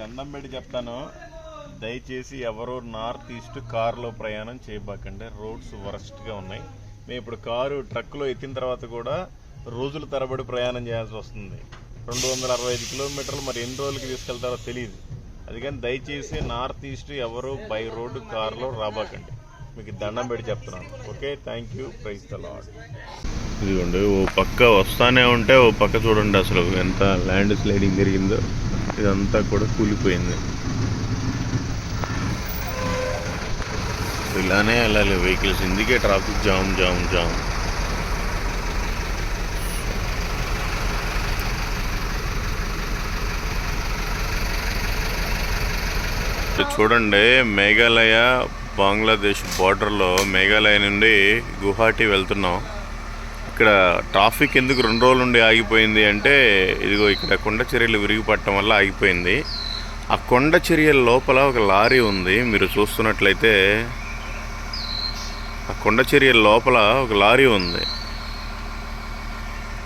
దండం పెట్టి చెప్తాను, దయచేసి ఎవరు నార్త్ ఈస్ట్ కారులో ప్రయాణం చేయబాకండి. రోడ్స్ వరస్ట్గా ఉన్నాయి. మేము ఇప్పుడు కారు ట్రక్లో ఎత్తిన తర్వాత కూడా రోజుల తరబడి ప్రయాణం చేయాల్సి వస్తుంది. 265 కిలోమీటర్లు మరి ఎన్ని రోజులకి తీసుకెళ్తారో తెలియదు. అందుకని దయచేసి నార్త్ ఈస్ట్ ఎవరు బై రోడ్డు కారులో రాబాకండి. మీకు దండం పెట్టి చెప్తున్నాను. Okay, thank you. Praise the lord. ఇదిగోండి, ఓ పక్క వస్తానే ఉంటే ఓ పక్క చూడండి అసలు ఎంత ల్యాండ్ స్లైడింగ్ జరిగిందో. ఇదంతా కూడా కూలిపోయింది. ఇలానే వెళ్ళాలి వెహికల్స్, ఇందుకే ట్రాఫిక్ జామ్ జామ్ జామ్. చూడండి, మేఘాలయ బంగ్లాదేశ్ బార్డర్లో మేఘాలయ నుండి గువాహటి వెళ్తున్నాం. ఇక్కడ ట్రాఫిక్ ఎందుకు 2 రోజుల నుండి ఆగిపోయింది అంటే, ఇదిగో ఇక్కడ కొండ చర్యలు విరిగిపడటం వల్ల ఆగిపోయింది. ఆ కొండ చర్యల లోపల ఒక లారీ ఉంది. మీరు చూస్తున్నట్లయితే ఆ కొండ చర్యల లోపల ఒక లారీ ఉంది.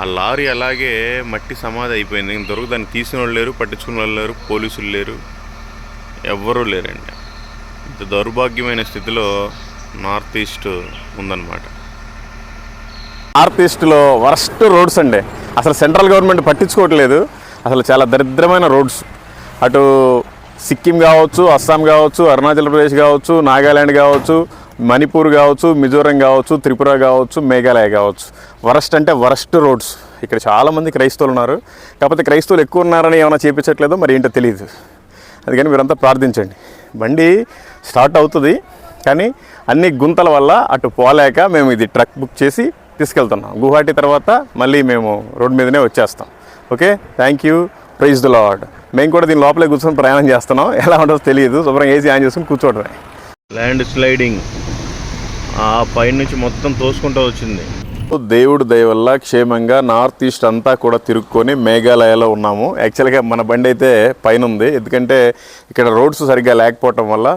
ఆ లారీ అలాగే మట్టి సమాధి అయిపోయింది. ఇంతవరకు దాన్ని తీసిన వాళ్ళు లేరు, పట్టించుకున్న వాళ్ళు లేరు, పోలీసులు లేరు, ఎవ్వరూ లేరండి. ఇంత దౌర్భాగ్యమైన స్థితిలో నార్త్ ఈస్ట్ ఉందన్నమాట. నార్త్ ఈస్ట్లో వరస్ట్ రోడ్స్ అండి. అసలు సెంట్రల్ గవర్నమెంట్ పట్టించుకోవట్లేదు. అసలు చాలా దరిద్రమైన రోడ్స్. అటు సిక్కిం కావచ్చు, అస్సాం కావచ్చు, అరుణాచల్ ప్రదేశ్ కావచ్చు, నాగాల్యాండ్ కావచ్చు, మణిపూర్ కావచ్చు, మిజోరం కావచ్చు, త్రిపుర కావచ్చు, మేఘాలయ కావచ్చు. వరస్ట్ అంటే వరస్ట్ రోడ్స్. ఇక్కడ చాలామంది క్రైస్తవులు ఉన్నారు. కాకపోతే క్రైస్తవులు ఎక్కువ ఉన్నారని ఏమైనా చేయించట్లేదో మరి ఏంటో తెలియదు. అందుకని మీరంతా ప్రార్థించండి. బండి స్టార్ట్ అవుతుంది, కానీ అన్ని గుంతల వల్ల అటు పోలేక మేము ఇది ట్రక్ బుక్ చేసి తీసుకెళ్తున్నాం. గువాహటి తర్వాత మళ్ళీ మేము రోడ్ మీదనే వచ్చేస్తాం. Okay, thank you. Praise the lord. మేము కూడా దీని లోపలే కూర్చొని ప్రయాణం చేస్తున్నాం. ఎలా ఉంటుందో తెలియదు. శుభ్రంగా ఏసీ ఆన్ చేసుకుని కూర్చోవడమే. ల్యాండ్ స్లైడింగ్ ఆ పైనుంచి మొత్తం తోసుకుంటూ వచ్చింది. దేవుడు దయ వల్ల క్షేమంగా నార్త్ ఈస్ట్ అంతా కూడా తిరుక్కొని మేఘాలయలో ఉన్నాము. యాక్చువల్గా మన బండి అయితే పైన ఉంది, ఎందుకంటే ఇక్కడ రోడ్స్ సరిగ్గా లేకపోవటం వల్ల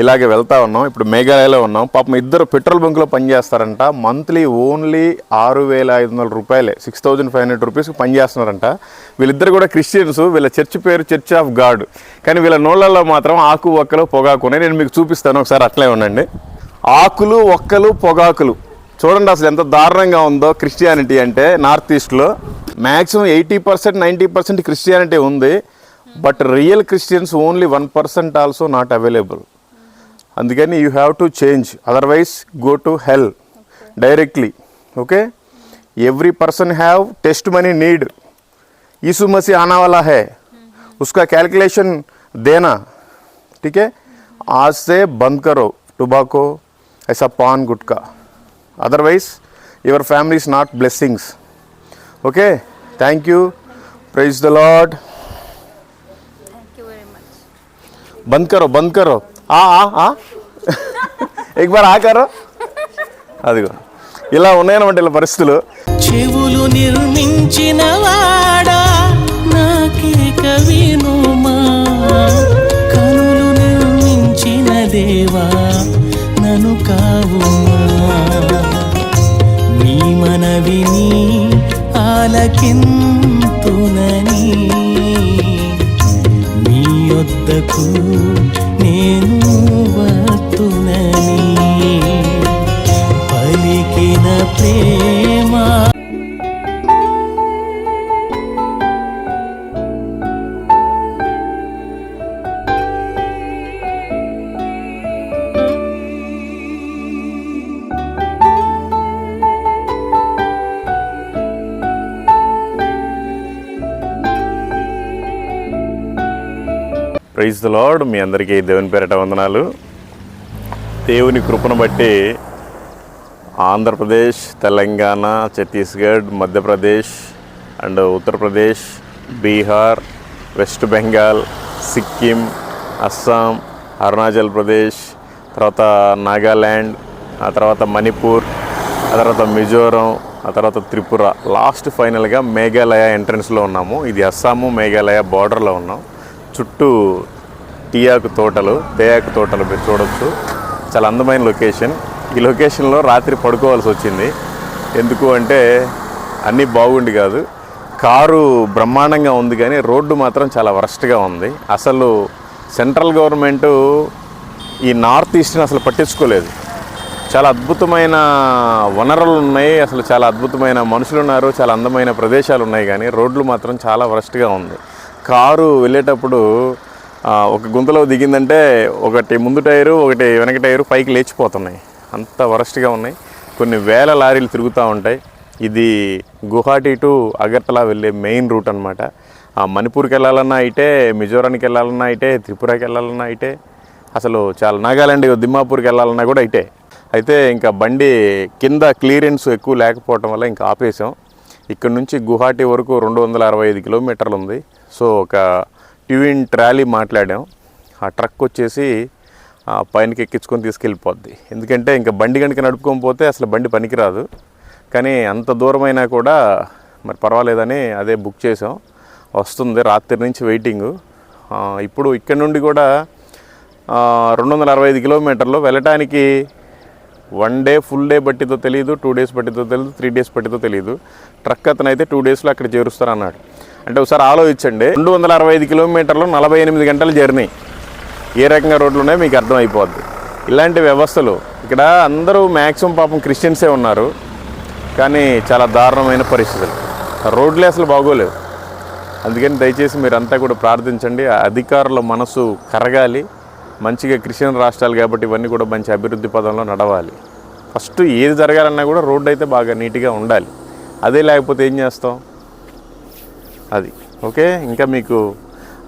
ఇలాగే వెళ్తా ఉన్నాం. ఇప్పుడు మేఘాలయలో ఉన్నాం. పాపం ఇద్దరు పెట్రోల్ బంకులో పనిచేస్తారంట. మంత్లీ ఓన్లీ 6,500 రూపాయలే, 6,500 రూపీస్కి పనిచేస్తున్నారంట. వీళ్ళిద్దరు కూడా క్రిస్టియన్స్. వీళ్ళ చర్చ్ పేరు చర్చ్ ఆఫ్ గాడ్. కానీ వీళ్ళ నోళ్ళల్లో మాత్రం ఆకు ఒక్కలు పొగాకునే. నేను మీకు చూపిస్తాను, ఒకసారి అట్లే ఉండండి. ఆకులు ఒక్కలు పొగాకులు చూడండి అసలు ఎంత దారుణంగా ఉందో క్రిస్టియానిటీ అంటే. నార్త్ ఈస్ట్లో మ్యాక్సిమం 80%, 90% క్రిస్టియానిటీ ఉంది. But real Christians only 1% also not available. అందుకని you have to change, otherwise go to hell directly. Okay, every person have test money need. Yeshu Masih आना वाला है, उसका कैलकुलेशन देना. ठीक है, आज से बंद करो टोबैको, ऐसा पान गुटखा. Otherwise your family is not blessings. Okay, thank you. Praise the lord. Thank you very much. बंद करो आ एक बार आ करो. అదిగో ఇలా ఉన్నాయన్నమాట ఇలా పరిస్థితులు. చెవులు నిర్మించిన వాడా నాకేక వినుమా, కనులు నిర్మించిన దేవా నన్ను కావుమా, నీ మనవిని ఆలకింతునని నీ యొద్దకు నేను వత్తునని పలికిన ప్రేమ. Praise the lord. మీ అందరికీ దేవుని పేరిట వందనాలు. దేవుని కృపను బట్టి ఆంధ్రప్రదేశ్, తెలంగాణ, ఛత్తీస్గఢ్, మధ్యప్రదేశ్ అండ్ ఉత్తరప్రదేశ్, బీహార్, వెస్ట్ బెంగాల్, సిక్కిం, అస్సాం, అరుణాచల్ ప్రదేశ్, తర్వాత నాగాల్యాండ్, ఆ తర్వాత మణిపూర్, ఆ తర్వాత మిజోరం, ఆ తర్వాత త్రిపుర, లాస్ట్ ఫైనల్గా మేఘాలయ ఎంట్రన్స్లో ఉన్నాము. ఇది అస్సాము మేఘాలయ బార్డర్లో ఉన్నాం. చుట్టూ తేయాకు తోటలు మీరు చూడొచ్చు. చాలా అందమైన లొకేషన్. ఈ లొకేషన్లో రాత్రి పడుకోవాల్సి వచ్చింది. ఎందుకు అంటే అన్నీ బాగుండి కాదు, కారు బ్రహ్మాండంగా ఉంది కానీ రోడ్డు మాత్రం చాలా వరస్ట్గా ఉంది. అసలు సెంట్రల్ గవర్నమెంటు ఈ నార్త్ ఈస్ట్ని అసలు పట్టించుకోలేదు. చాలా అద్భుతమైన వనరులు ఉన్నాయి, అసలు చాలా అద్భుతమైన మనుషులు ఉన్నారు, చాలా అందమైన ప్రదేశాలు ఉన్నాయి, కానీ రోడ్లు మాత్రం చాలా వరస్ట్గా ఉంది. కారు వెళ్ళేటప్పుడు ఒక గుంతలో దిగిందంటే ఒకటి ముందు టైరు ఒకటి వెనక టైరు పైకి లేచిపోతున్నాయి, అంత వరస్ట్గా ఉన్నాయి. కొన్ని వేల లారీలు తిరుగుతూ ఉంటాయి. ఇది గువాహటి టు అగర్తలా వెళ్ళే మెయిన్ రూట్ అనమాట. మణిపూర్కి వెళ్ళాలన్నా ఇటే, మిజోరాంకి వెళ్ళాలన్నా ఇటే, త్రిపురకి వెళ్ళాలన్నా ఇటే, అసలు చాలా నాగాలాండ్ దిమాపూర్కి వెళ్ళాలన్నా కూడా ఇటే. అయితే ఇంకా బండి కింద క్లియరెన్స్ ఎక్కువ లేకపోవటం వల్ల ఇంకా ఆపేసాం. ఇక్కడ నుంచి గువాహటి వరకు 265 కిలోమీటర్లు ఉంది. సో ఒక ట్యూన్ ట్రాలీ మాట్లాడాం. ఆ ట్రక్ వచ్చేసి పైనకి ఎక్కించుకొని తీసుకెళ్ళిపోద్ది. ఎందుకంటే ఇంకా బండి కనుక నడుపుకోకపోతే అసలు బండి పనికిరాదు. కానీ అంత దూరమైనా కూడా మరి పర్వాలేదని అదే బుక్ చేసాం. వస్తుంది, రాత్రి నుంచి వెయిటింగు. ఇప్పుడు ఇక్కడ నుండి కూడా 265 కిలోమీటర్లు వెళ్ళటానికి 1 డే ఫుల్ డే బట్టితో తెలియదు, 2 డేస్ బట్టితో తెలియదు, 3 డేస్ బట్టితో తెలియదు. ట్రక్ అతను అయితే 2 డేస్లో అక్కడ చేరుస్తారు అన్నాడు. అంటే ఒకసారి ఆలోచించండి, 265 కిలోమీటర్లు 48 గంటల జర్నీ. ఏ రకంగా రోడ్లు ఉన్నాయో మీకు అర్థమైపోద్ది. ఇలాంటి వ్యవస్థలు ఇక్కడ అందరూ మ్యాక్సిమం పాపం క్రిస్టియన్సే ఉన్నారు, కానీ చాలా దారుణమైన పరిస్థితులు. రోడ్లే అసలు బాగోలేవు. అందుకని దయచేసి మీరంతా కూడా ప్రార్థించండి. అధికారుల మనసు కరగాలి. మంచిగా క్రిస్టియన్ రాష్ట్రాలు కాబట్టి ఇవన్నీ కూడా మంచి అభివృద్ధి పదంలో నడవాలి. ఫస్ట్ ఏది జరగాలన్నా కూడా రోడ్డు అయితే బాగా నీట్గా ఉండాలి. అదే లేకపోతే ఏం చేస్తాం? అది ఓకే. ఇంకా మీకు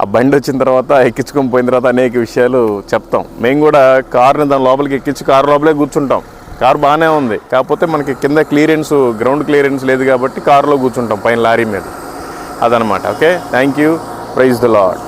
ఆ బండి వచ్చిన తర్వాత ఎక్కించుకొని పోయిన తర్వాత అనేక విషయాలు చెప్తాం. మేము కూడా కారుని దాని లోపలికి ఎక్కించి కారు లోపలే కూర్చుంటాం. కారు బాగానే ఉంది, కాకపోతే మనకి కింద క్లియరెన్స్, గ్రౌండ్ క్లియరెన్స్ లేదు కాబట్టి కారులో కూర్చుంటాం పైన లారీ మీద. అదనమాట. Okay, thank you. Praise the lord.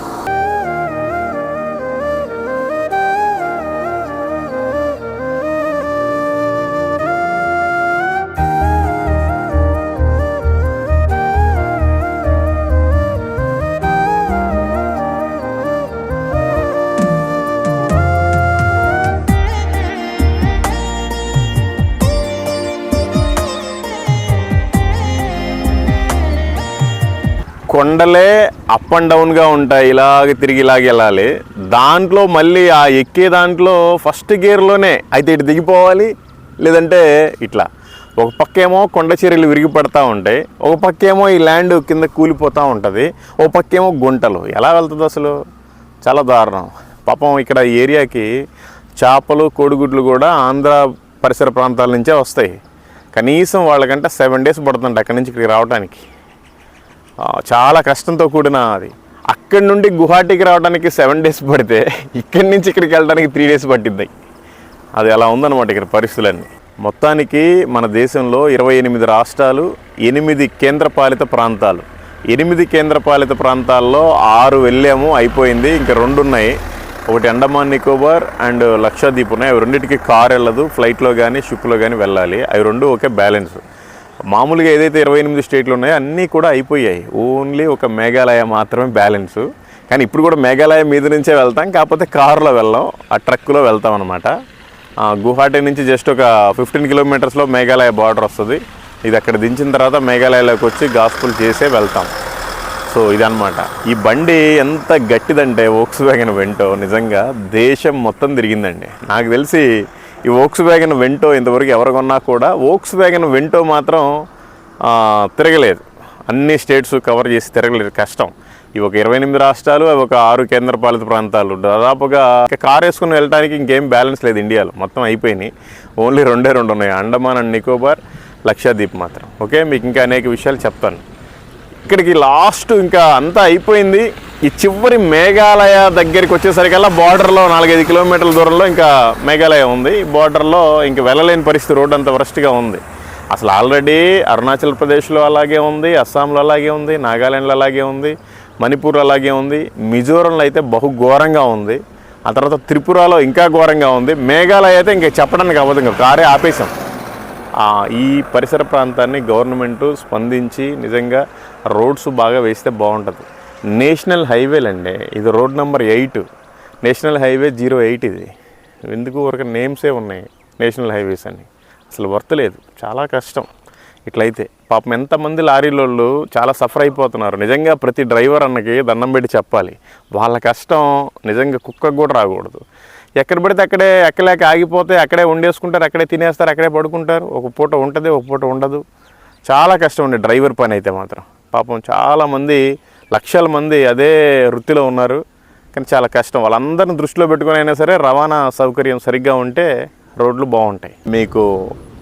కొండలే అప్ అండ్ డౌన్గా ఉంటాయి, ఇలాగ తిరిగి ఇలాగ వెళ్ళాలి. దాంట్లో మళ్ళీ ఆ ఎక్కే దాంట్లో ఫస్ట్ గేర్లోనే అయితే ఇటు దిగిపోవాలి, లేదంటే ఇట్లా. ఒక పక్కేమో కొండ చర్యలు విరిగి పడతా ఉంటాయి, ఒక పక్కేమో ఈ ల్యాండ్ కింద కూలిపోతూ ఉంటుంది, ఒక పక్కేమో గుంటలు. ఎలా వెళ్తుంది అసలు? చాలా దారుణం. పాపం ఇక్కడ ఈ ఏరియాకి చేపలు, కోడిగుడ్లు కూడా ఆంధ్ర పరిసర ప్రాంతాల నుంచే వస్తాయి. కనీసం వాళ్ళకంటే 7 డేస్ పడుతుంది అక్కడి నుంచి ఇక్కడికి రావడానికి. చాలా కష్టంతో కూడిన అది. అక్కడి నుండి గువాహటికి రావడానికి 7 డేస్ పడితే ఇక్కడి నుంచి ఇక్కడికి వెళ్ళడానికి 3 డేస్ పట్టింది. అది అలా ఉందన్నమాట ఇక్కడ పరిస్థితులన్నీ. మొత్తానికి మన దేశంలో 28 రాష్ట్రాలు, 8 కేంద్రపాలిత ప్రాంతాలు. 8 కేంద్రపాలిత ప్రాంతాల్లో 6 వెళ్ళాము, అయిపోయింది. ఇంకా 2 ఉన్నాయి. ఒకటి అండమాన్ నికోబార్ అండ్ లక్షద్వీప్ ఉన్నాయి. అవి రెండింటికి కార్ వెళ్ళదు, ఫ్లైట్లో కానీ షిప్లో కానీ వెళ్ళాలి. అవి 2 ఒకే బ్యాలెన్స్. మామూలుగా ఏదైతే 28 స్టేట్లు ఉన్నాయో అన్నీ కూడా అయిపోయాయి. ఓన్లీ ఒక మేఘాలయ మాత్రమే బ్యాలెన్సు. కానీ ఇప్పుడు కూడా మేఘాలయ మీద నుంచే వెళ్తాం, కాకపోతే కారులో వెళ్ళాం, ఆ ట్రక్కులో వెళ్తాం అనమాట. గువాహటి నుంచి జస్ట్ ఒక 15 కిలోమీటర్స్లో మేఘాలయ బార్డర్ వస్తుంది. ఇది అక్కడ దించిన తర్వాత మేఘాలయలోకి వచ్చి గాస్పుల్ చేసే వెళ్తాం. సో ఇదనమాట. ఈ బండి ఎంత గట్టిదంటే వోక్స్ వ్యాగన్ వెంటో నిజంగా దేశం మొత్తం తిరిగిందండి. నాకు తెలిసి ఈ వోక్స్ వ్యాగన్ వెంటో ఇంతవరకు ఎవరు కొన్నా కూడా వోక్స్ వ్యాగన్ వెంటో మాత్రం తిరగలేదు. అన్ని స్టేట్స్ కవర్ చేసి తిరగలేదు, కష్టం. ఇవి ఒక 28 రాష్ట్రాలు, అవి ఒక 6 కేంద్రపాలిత ప్రాంతాలు. దాదాపుగా కారు వేసుకుని వెళ్ళడానికి ఇంకేం బ్యాలెన్స్ లేదు ఇండియాలో, మొత్తం అయిపోయినాయి. ఓన్లీ 2 ఉన్నాయి, అండమాన్ అండ్ నికోబార్, లక్షద్వీప్ మాత్రం. ఓకే, మీకు ఇంకా అనేక విషయాలు చెప్తాను. ఇక్కడికి లాస్ట్ ఇంకా అంతా అయిపోయింది. ఈ చివరి మేఘాలయ దగ్గరికి వచ్చేసరికల్లా బార్డర్లో 4-5 కిలోమీటర్ల దూరంలో ఇంకా మేఘాలయ ఉంది. ఈ బార్డర్లో ఇంకా వెళ్ళలేని పరిస్థితి, రోడ్డు అంత వరస్ట్గా ఉంది. అసలు ఆల్రెడీ అరుణాచల్ ప్రదేశ్లో అలాగే ఉంది, అస్సాంలో అలాగే ఉంది, నాగాలాండ్లో అలాగే ఉంది, మణిపూర్లో అలాగే ఉంది, మిజోరంలో అయితే బహు ఘోరంగా ఉంది, ఆ తర్వాత త్రిపురలో ఇంకా ఘోరంగా ఉంది. మేఘాలయ అయితే ఇంకా చెప్పడానికి అవ్వదు, ఇంకా కారే ఆపేసాం. ఈ పరిసర ప్రాంతాన్ని గవర్నమెంటు స్పందించి నిజంగా రోడ్స్ బాగా వేస్తే బాగుంటుంది. నేషనల్ హైవేలండి, ఇది రోడ్ నెంబర్ 8, నేషనల్ హైవే 08. ఇది ఎందుకు ఒక నేమ్సే ఉన్నాయి నేషనల్ హైవేస్ అని, అసలు వర్త్ లేదు, చాలా కష్టం. ఇట్లయితే పాపం ఎంతమంది లారీలోళ్ళు చాలా సఫర్ అయిపోతున్నారు. నిజంగా ప్రతి డ్రైవర్ అన్నకి దండం పెట్టి చెప్పాలి, వాళ్ళ కష్టం నిజంగా కుక్కకు కూడా రాకూడదు. ఎక్కడ పడితే అక్కడే ఎక్కలేక ఆగిపోతే అక్కడే వండేసుకుంటారు, అక్కడే తినేస్తారు, అక్కడే పడుకుంటారు. ఒక పూట ఉంటుంది, ఒక పూట ఉండదు. చాలా కష్టం ఉండే డ్రైవర్ పని అయితే మాత్రం. పాపం చాలామంది లక్షల మంది అదే వృత్తిలో ఉన్నారు, కానీ చాలా కష్టం. వాళ్ళందరిని దృష్టిలో పెట్టుకొని అయినా సరే రవాణా సౌకర్యం సరిగ్గా ఉంటే రోడ్లు బాగుంటాయి. మీకు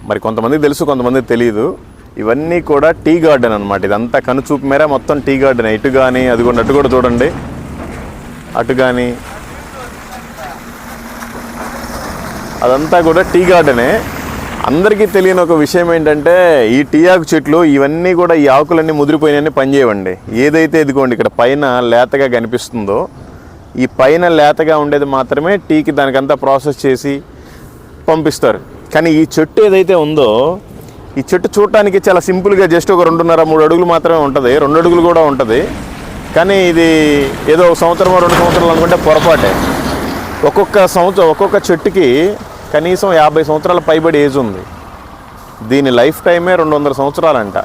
మరి కొంతమందికి తెలుసు, కొంతమందికి తెలియదు. ఇవన్నీ కూడా టీ గార్డెన్ అనమాట. ఇదంతా కనుచూపు మేర మొత్తం టీ గార్డెన్. ఇటు కానీ అది కూడా అటు కూడా చూడండి, అటు కానీ అదంతా కూడా టీ గార్డెనే. అందరికీ తెలియని ఒక విషయం ఏంటంటే ఈ టీ ఆకు చెట్లు ఇవన్నీ కూడా ఈ ఆకులన్నీ ముదిరిపోయినవన్నీ పనిచేయవండి. ఏదైతే ఇదిగోండి ఇక్కడ పైన లేతగా కనిపిస్తుందో ఈ పైన లేతగా ఉండేది మాత్రమే టీకి దానికంతా ప్రాసెస్ చేసి పంపిస్తారు. కానీ ఈ చెట్టు ఏదైతే ఉందో ఈ చెట్టు చూడటానికి చాలా సింపుల్గా జస్ట్ ఒక 2.5-3 అడుగులు మాత్రమే ఉంటుంది, 2 అడుగులు కూడా ఉంటుంది. కానీ ఇది ఏదో 1 సంవత్సరం 2 సంవత్సరాలు అనుకుంటే పొరపాటే. ఒక్కొక్క చెట్టుకి కనీసం 50 సంవత్సరాల పైబడి ఏజ్ ఉంది. దీని లైఫ్ టైమే 200 సంవత్సరాలంట.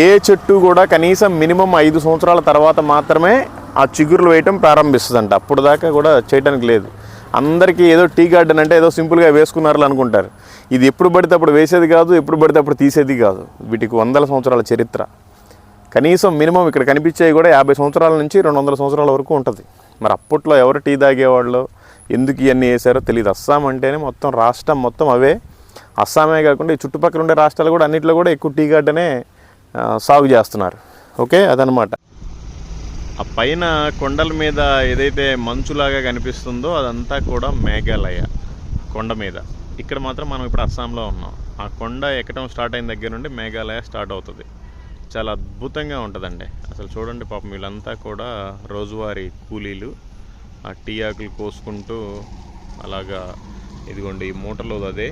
ఏ చెట్టు కూడా కనీసం మినిమం 5 సంవత్సరాల తర్వాత మాత్రమే ఆ చిగురులు వేయటం ప్రారంభిస్తుందంట. అప్పుడు దాకా కూడా చేయడానికి లేదు. అందరికీ ఏదో టీ గార్డెన్ అంటే ఏదో సింపుల్గా వేసుకున్నారు అనుకుంటారు. ఇది ఎప్పుడు పడితే అప్పుడు వేసేది కాదు, ఎప్పుడు పడితే అప్పుడు తీసేది కాదు. వీటికి 100 సంవత్సరాల చరిత్ర. కనీసం మినిమం ఇక్కడ కనిపించేవి కూడా 50 సంవత్సరాల నుంచి 200 సంవత్సరాల వరకు ఉంటుంది. మరి అప్పట్లో ఎవరు టీ తాగేవాళ్ళు, ఎందుకు ఇవన్నీ వేసారో తెలియదు. అస్సాం అంటేనే మొత్తం రాష్ట్రం మొత్తం అవే. అస్సామే కాకుండా ఈ చుట్టుపక్కల ఉండే రాష్ట్రాలు కూడా అన్నింటిలో కూడా ఎక్కువ టీ గార్డెనే సాగు చేస్తున్నారు. ఓకే, అదనమాట. ఆ పైన కొండల మీద ఏదైతే మంచులాగా కనిపిస్తుందో అదంతా కూడా మేఘాలయ కొండ మీద. ఇక్కడ మాత్రం మనం ఇప్పుడు అస్సాంలో ఉన్నాం. ఆ కొండ ఎక్కడం స్టార్ట్ అయిన దగ్గర నుండి మేఘాలయ స్టార్ట్ అవుతుంది. చాలా అద్భుతంగా ఉంటుందండి. అసలు చూడండి, పాపం వీళ్ళంతా కూడా రోజువారీ కూలీలు. ఆ టీ ఆకులు కోసుకుంటూ అలాగా ఇదిగోండి ఈ మూటలు అదే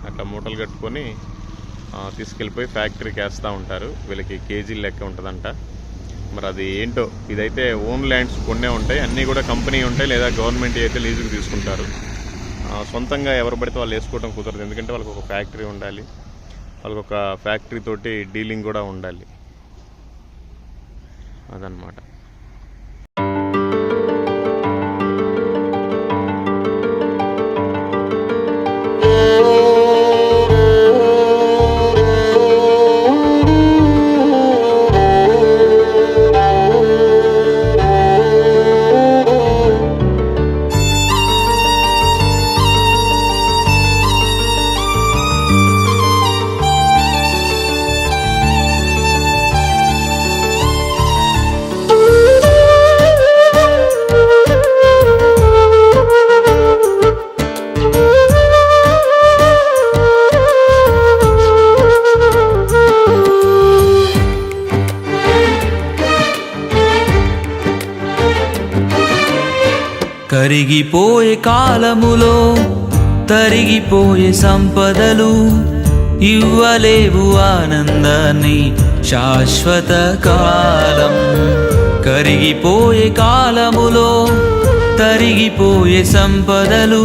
అట్లా మూటలు కట్టుకొని తీసుకెళ్ళిపోయి ఫ్యాక్టరీకి వేస్తూ ఉంటారు. వీళ్ళకి కేజీల లెక్క ఉంటుందంట. మరి అది ఏంటో, ఇదైతే ఓన్ ల్యాండ్స్ కొన్నే ఉంటాయి, అన్నీ కూడా కంపెనీ ఉంటాయి, లేదా గవర్నమెంట్ అయితే లీజుకి తీసుకుంటారు. సొంతంగా ఎవరు పడితే వాళ్ళు వేసుకోవడం కుదరదు. ఎందుకంటే వాళ్ళకి ఒక ఫ్యాక్టరీ ఉండాలి, వాళ్ళకి ఒక ఫ్యాక్టరీ తోటి డీలింగ్ కూడా ఉండాలి. అదనమాట. కరిగిపోయే కాలములో తరిగిపోయే సంపదలు ఇవ్వలేవు ఆనందాన్ని శాశ్వత కాలం. కరిగిపోయే కాలములో తరిగిపోయే సంపదలు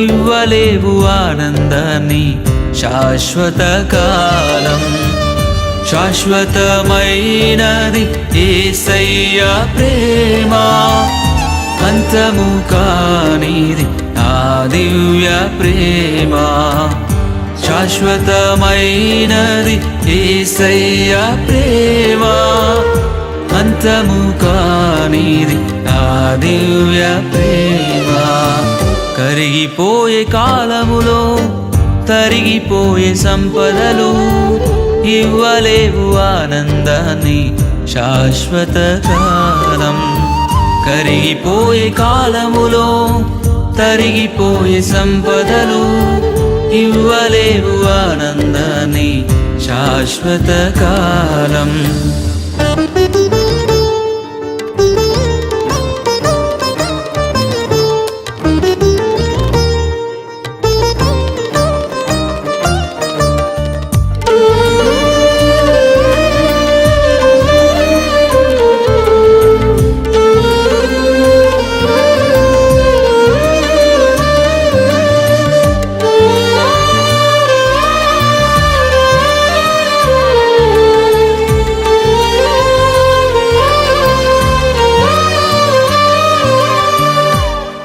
ఇవ్వలేవు ఆనందాన్ని శాశ్వత కాలం. శాశ్వతమైనది యేసయ్య ప్రేమ, అంతము కానిది ఆ దివ్య ప్రేమ. శాశ్వతమైనది యేసయ్య ప్రేమ, అంతము కానిది ఆ దివ్య ప్రేమ. కరిగిపోయే కాలములో తరిగిపోయే సంపదలు ఇవ్వలేవు ఆనందాన్ని శాశ్వత కాలం. కరిగిపోయే కాలములో తరిగిపోయే సంపదలు ఇవ్వలేవు ఆనందాన్ని శాశ్వత కాలం.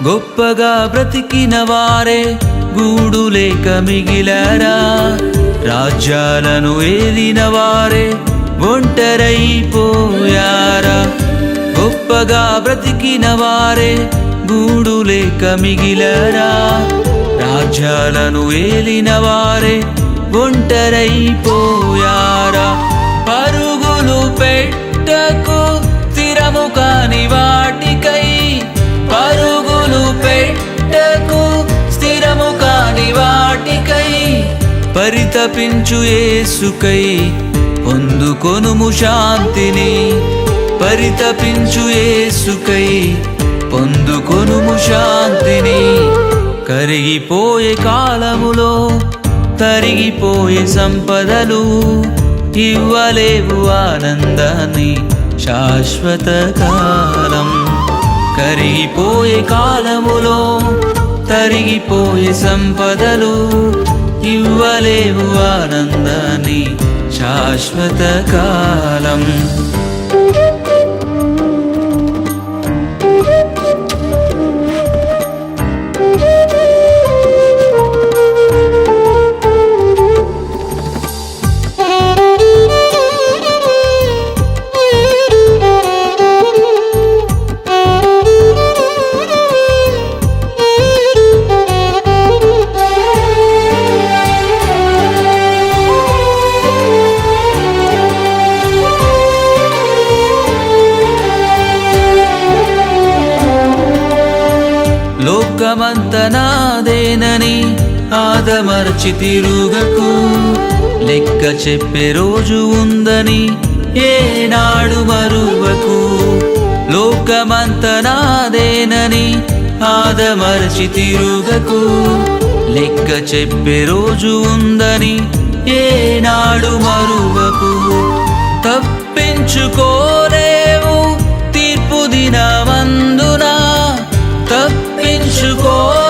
గొప్పగా బ్రతికిన వారే గూడు లేక మిగిలారా, రాజ్యాలను ఏలిన వారే ఒంటరైపోయారా. గొప్పగా బ్రతికిన వారే గూడు లేక మిగిలారా, రాజ్యాలను ఏలిన వారే ఒంటరైపోయారా. పరుగులు పెట్టకు స్థిరము కాని వాటికై, పరుగులు పెట్టకు స్థిరము కాని వాటికై, పరితపించు యేసుకై పొందుకొనుము శాంతిని, పరితపించు యేసుకై పొందుకొనుము శాంతిని. కరిగిపోయే కాలములో తరిగిపోయే సంపదలు ఇవ్వలేవు ఆనందాన్ని శాశ్వత కాలం. కరిగిపోయే కాలములో తరిగిపోయే సంపదలు ఇవ్వలేవు ఆనందాన్ని శాశ్వత కాలం. లోకమంత నాదేనని ఆదమర్చి తిరుగకు, లెక్క చెప్పే రోజు ఉందని ఏనాడు మరువకు. లోకమంత నాదేనని ఆదమర్చి తిరుగకు, లెక్క చెప్పే రోజు ఉందని ఏనాడు మరువకు. తప్పించుకోలేవు తీర్పు దినమందున, తప్పించుకోలేవు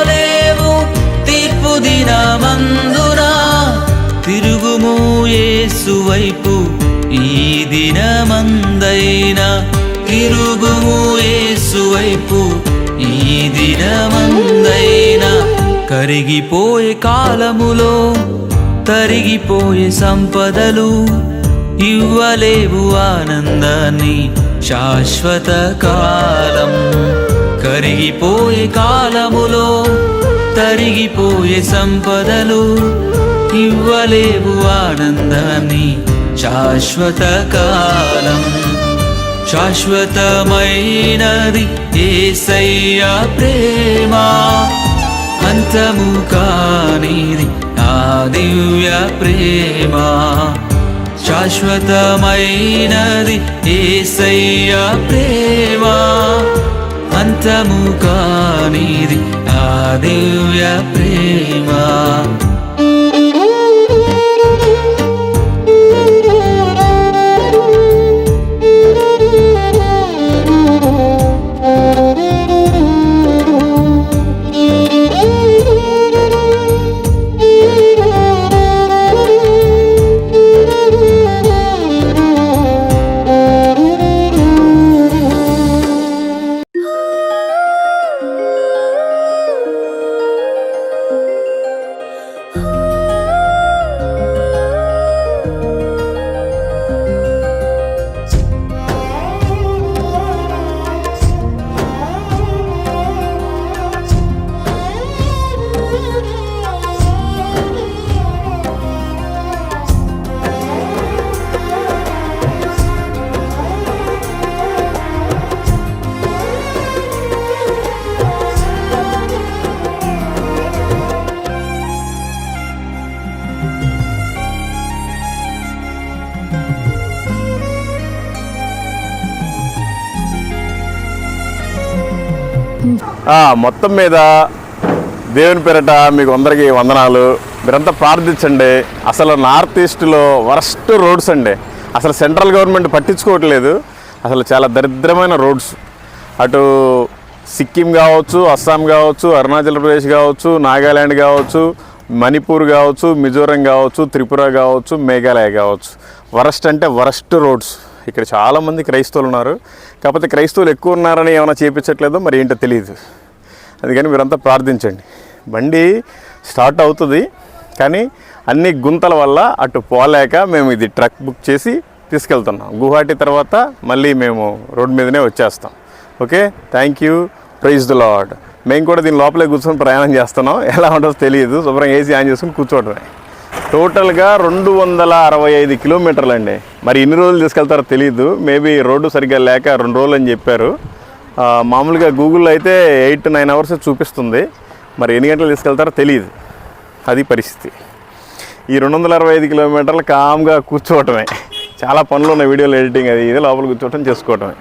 తీర్పు దినమందున. తిరుగుము యేసు వైపు ఈ దినమందైనా, తిరుగుము యేసు వైపు ఈ దినమందైనా. కరిగిపోయే కాలములో తరిగిపోయే సంపదలు ఇవ్వలేవు ఆనందాన్ని శాశ్వత కాలం. కరిగిపోయే కాలములో తరిగిపోయే సంపదలు ఇవ్వలేవు ఆనందాన్ని శాశ్వత కాలం. శాశ్వతమైనది యేసయ్య ప్రేమ, అంతము కానిది ఆ దివ్య ప్రేమ. శాశ్వతమైనది యేసయ్య ప్రేమ, అంతము కానిది ఆ దివ్య ప్రేమ. మొత్తం మీద దేవుని పేరట మీకు అందరికీ వందనాలు. మీరంతా ప్రార్థించండి. అసలు నార్త్ ఈస్ట్లో వరస్ట్ రోడ్స్ అండి. అసలు సెంట్రల్ గవర్నమెంట్ పట్టించుకోవట్లేదు. అసలు చాలా దరిద్రమైన రోడ్స్. అటు సిక్కిం కావచ్చు, అస్సాం కావచ్చు, అరుణాచల్ ప్రదేశ్ కావచ్చు, నాగాల్యాండ్ కావచ్చు, మణిపూర్ కావచ్చు, మిజోరం కావచ్చు, త్రిపుర కావచ్చు, మేఘాలయ కావచ్చు. వరస్ట్ అంటే వరస్ట్ రోడ్స్. ఇక్కడ చాలామంది క్రైస్తవులు ఉన్నారు. కాకపోతే క్రైస్తవులు ఎక్కువ ఉన్నారని ఏమైనా చేయించట్లేదో మరి ఏంటో తెలియదు. అందుకని మీరంతా ప్రార్థించండి. బండి స్టార్ట్ అవుతుంది కానీ అన్ని గుంతల వల్ల అటు పోలేక మేము ఇది ట్రక్ బుక్ చేసి తీసుకెళ్తున్నాం. గువాహటి తర్వాత మళ్ళీ మేము రోడ్ మీదనే వచ్చేస్తాం. Okay, thank you, praise the lord. మేము కూడా దీని లోపలే కూర్చొని ప్రయాణం చేస్తున్నాం. ఎలా ఉంటుందో తెలియదు, శుభ్రంగా ఏసీ ఆన్ చేసుకుని కూర్చోవడమే. టోటల్గా 265 కిలోమీటర్లు అండి. మరి ఎన్ని రోజులు తీసుకెళ్తారో తెలియదు. మేబీ రోడ్డు సరిగ్గా లేక 2 రోజులు అని చెప్పారు. మామూలుగా గూగుల్లో అయితే 8-9 అవర్స్ చూపిస్తుంది. మరి ఎన్ని గంటలు తీసుకెళ్తారో తెలియదు. అది పరిస్థితి. ఈ 265 కిలోమీటర్లు కామ్గా కూర్చోవటమే. చాలా పనులు ఉన్నాయి, వీడియోలు ఎడిటింగ్ అది ఇది, లోపల కూర్చోవటం చేసుకోవటమే.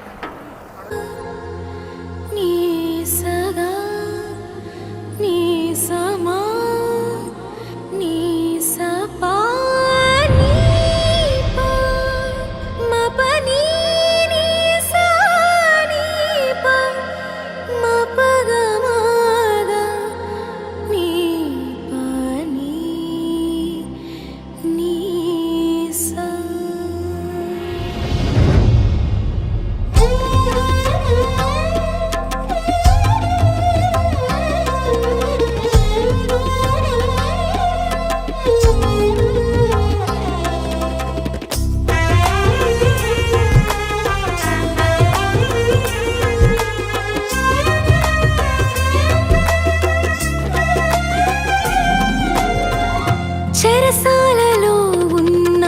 చెరసాలలో ఉన్న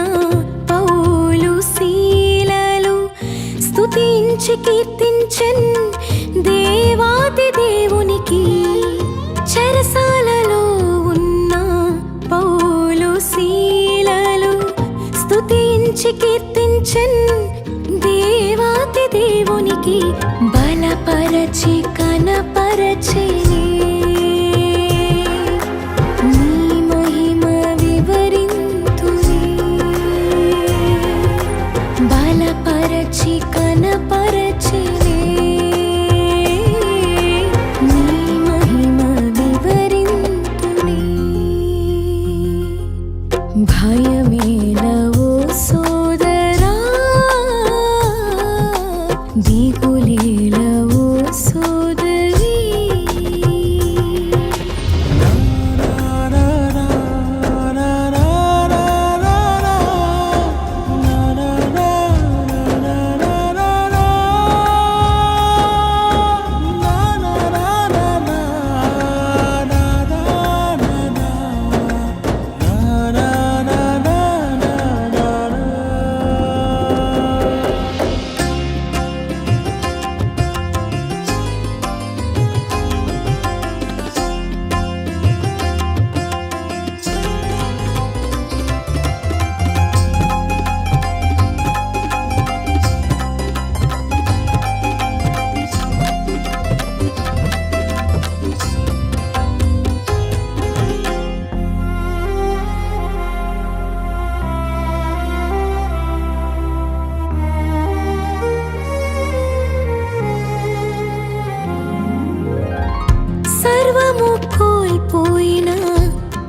పౌలు శీలలు స్తుతించి కీర్తించెన్ దేవాది దేవునికి. చెరసాలలో ఉన్న పౌలు శీలలు స్తుతించి కీర్తించెన్ దేవాది దేవునికి. బలపరచి కనపరచి భయమేలవో సోదరా, దిగులేలవో సోదరీ.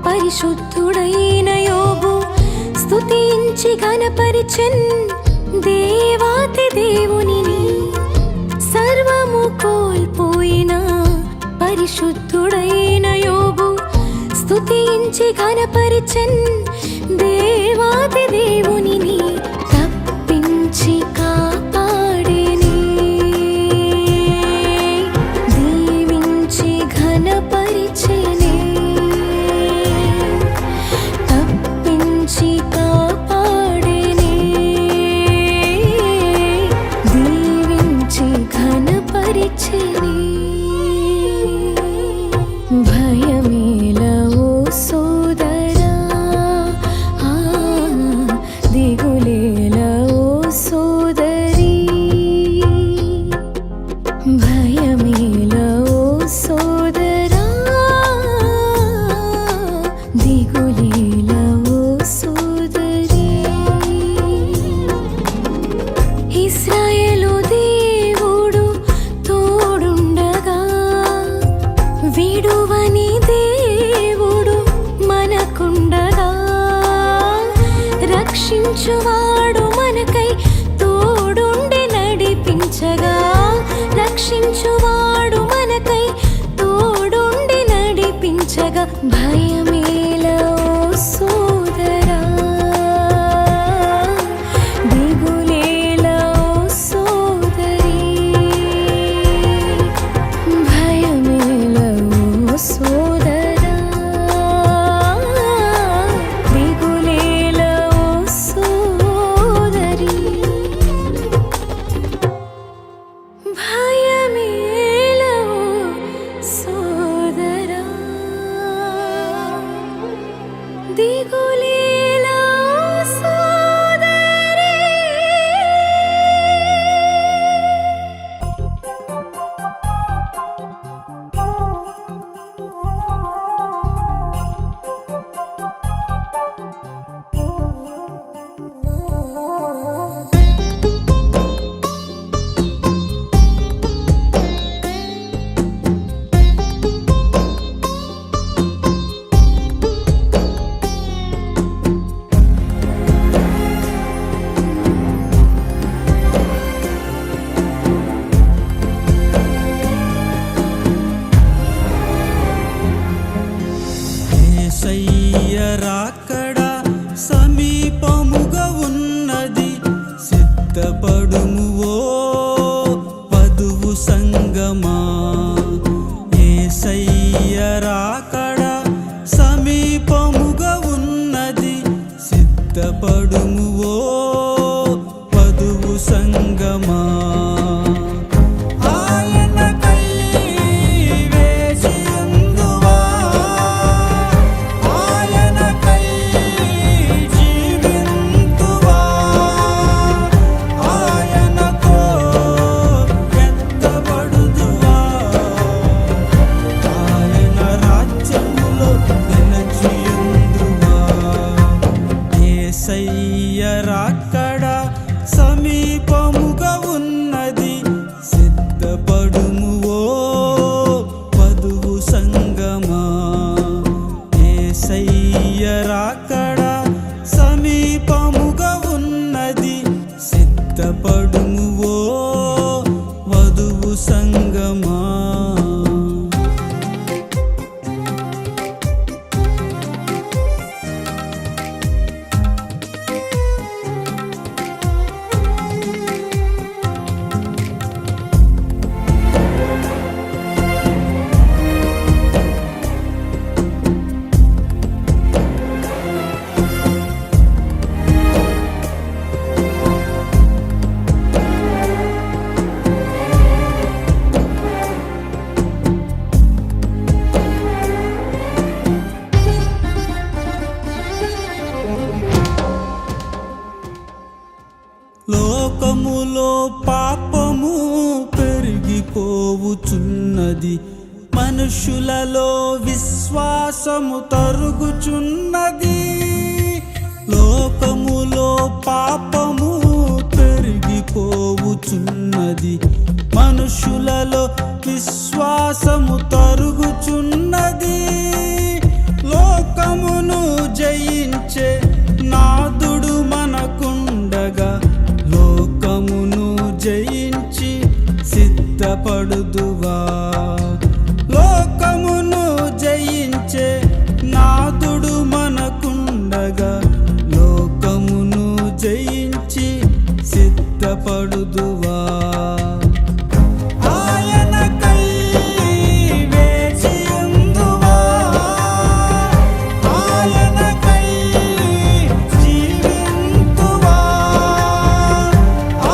పరిశుద్ధుడైన యోబు స్తుతించి ఘనపరిచెన్ దేవాతి దేవునిని. సర్వము కోల్పోయిన పరిశుద్ధుడైన యోబు స్తుతించి ఘనపరిచెన్ దేవాతి దేవునిని. తప్పించి కాపాడేని, దీవించి ఘనపరిచెని. భయమేలవో సోదరా, దిగులేలవో సోదరీ. భయమేలవో సోదరా, దిగులేలవో సోదరీ. ఇశ్రాయేలు దేవుడు తోడుండగా, విడువని దేవుడు మనకుండగా, రక్షించువాడు మనకై తోడుండి నడిపించగా, రక్షించువాడు మనకై తోడు యేసయ్య రాకడ సమీపముగా ఉన్నది, సిద్ధపడుము ఓ వధువు సంగమా. ఆయనకై వేచియుందువా, ఆయనకై జీవింతువా, ఆయనతో ఎత్తబడుదువా, ఆయన రాజ్యములో నిలిచియుందువా. యేసయ్య రాకడ సమీపముగా ఉన్నది, సిద్ధపడుము ఓ వధువు సంగమా. యేసయ్య రాకడ సమీపముగా ఉన్నది, సిద్ధపడుము ఓ వధువు సంగమా. లోకములో పాపము పెరిగిపోవుచున్నది, మనుషులలో విశ్వాసము తరుగుచున్నది. లోకములో పాపము పెరిగిపోవుచున్నది, మనుషులలో విశ్వాసము తరుగుచున్నది. లోకమును జయించే నాదుడు మనకుండగా, లోకమును జయించి సిద్ధపడుదువా. లోకమును జయించే నాదుడు మనకుండగా, లోకమును జయించి సిద్ధపడుదువా. ఆయనకై వేచియుందువా, ఆయనకై జీవింతువా,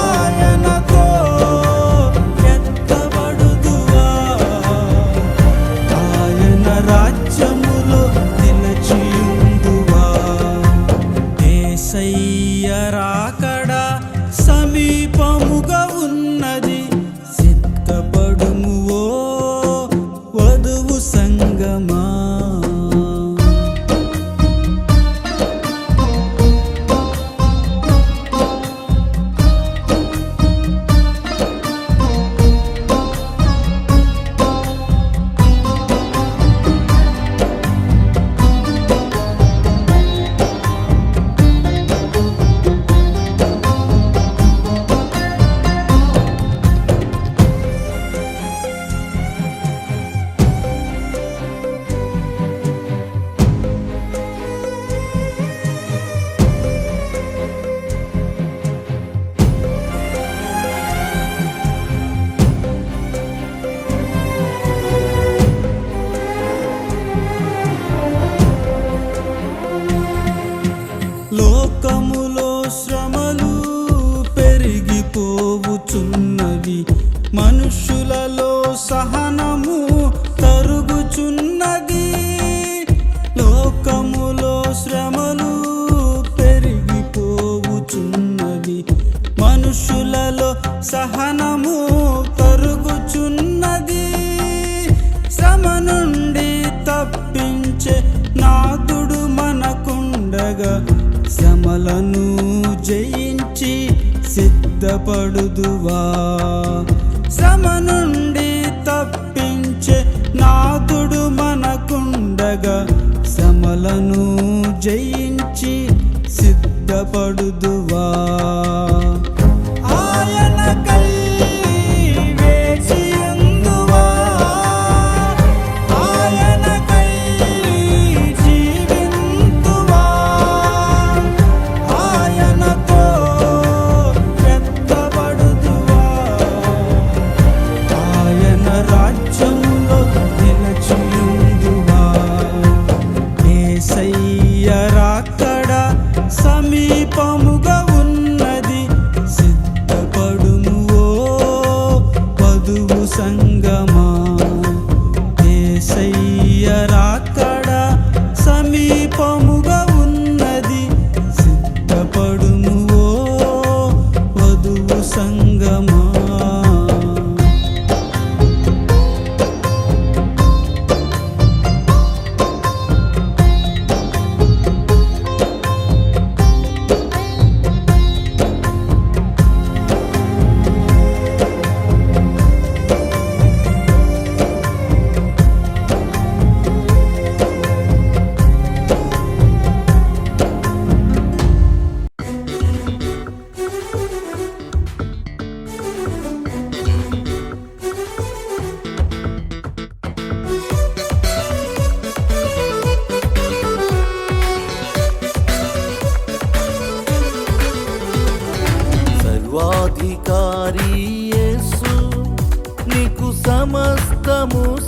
ఆయనతో ఎత్తబడుదువా, ఆయన రాజ్యములో నిలిచియుందువా. యేసయ్య రాకడ సమీపముగా ఉన్నది, సిద్ధపడుము ఓ వధువు సంగమా. లోకములో శ్రమలు పెరిగిపోవుచున్నవి, మనుషులలో సహనము తరుగుచున్నది. లోకములో శ్రమలు పెరిగిపోవుచున్నవి, మనుషులలో సహనము తరుగుచున్నది. శ్రమ నుండి తప్పించే నాదుడు మనకుండగా, శ్రమలను జయించి సిద్ధపడుదువా. శ్రమ నుండి తప్పించే నాదుడు మనకుండగా, శ్రమలను జయించి సిద్ధపడుదువా. ఆయనకై వేచియుందువా, ఆయనకై జీవింతువా, ఆయనతో ఎత్తబడుదువా, ఆయన రాజ్యములో నిలిచి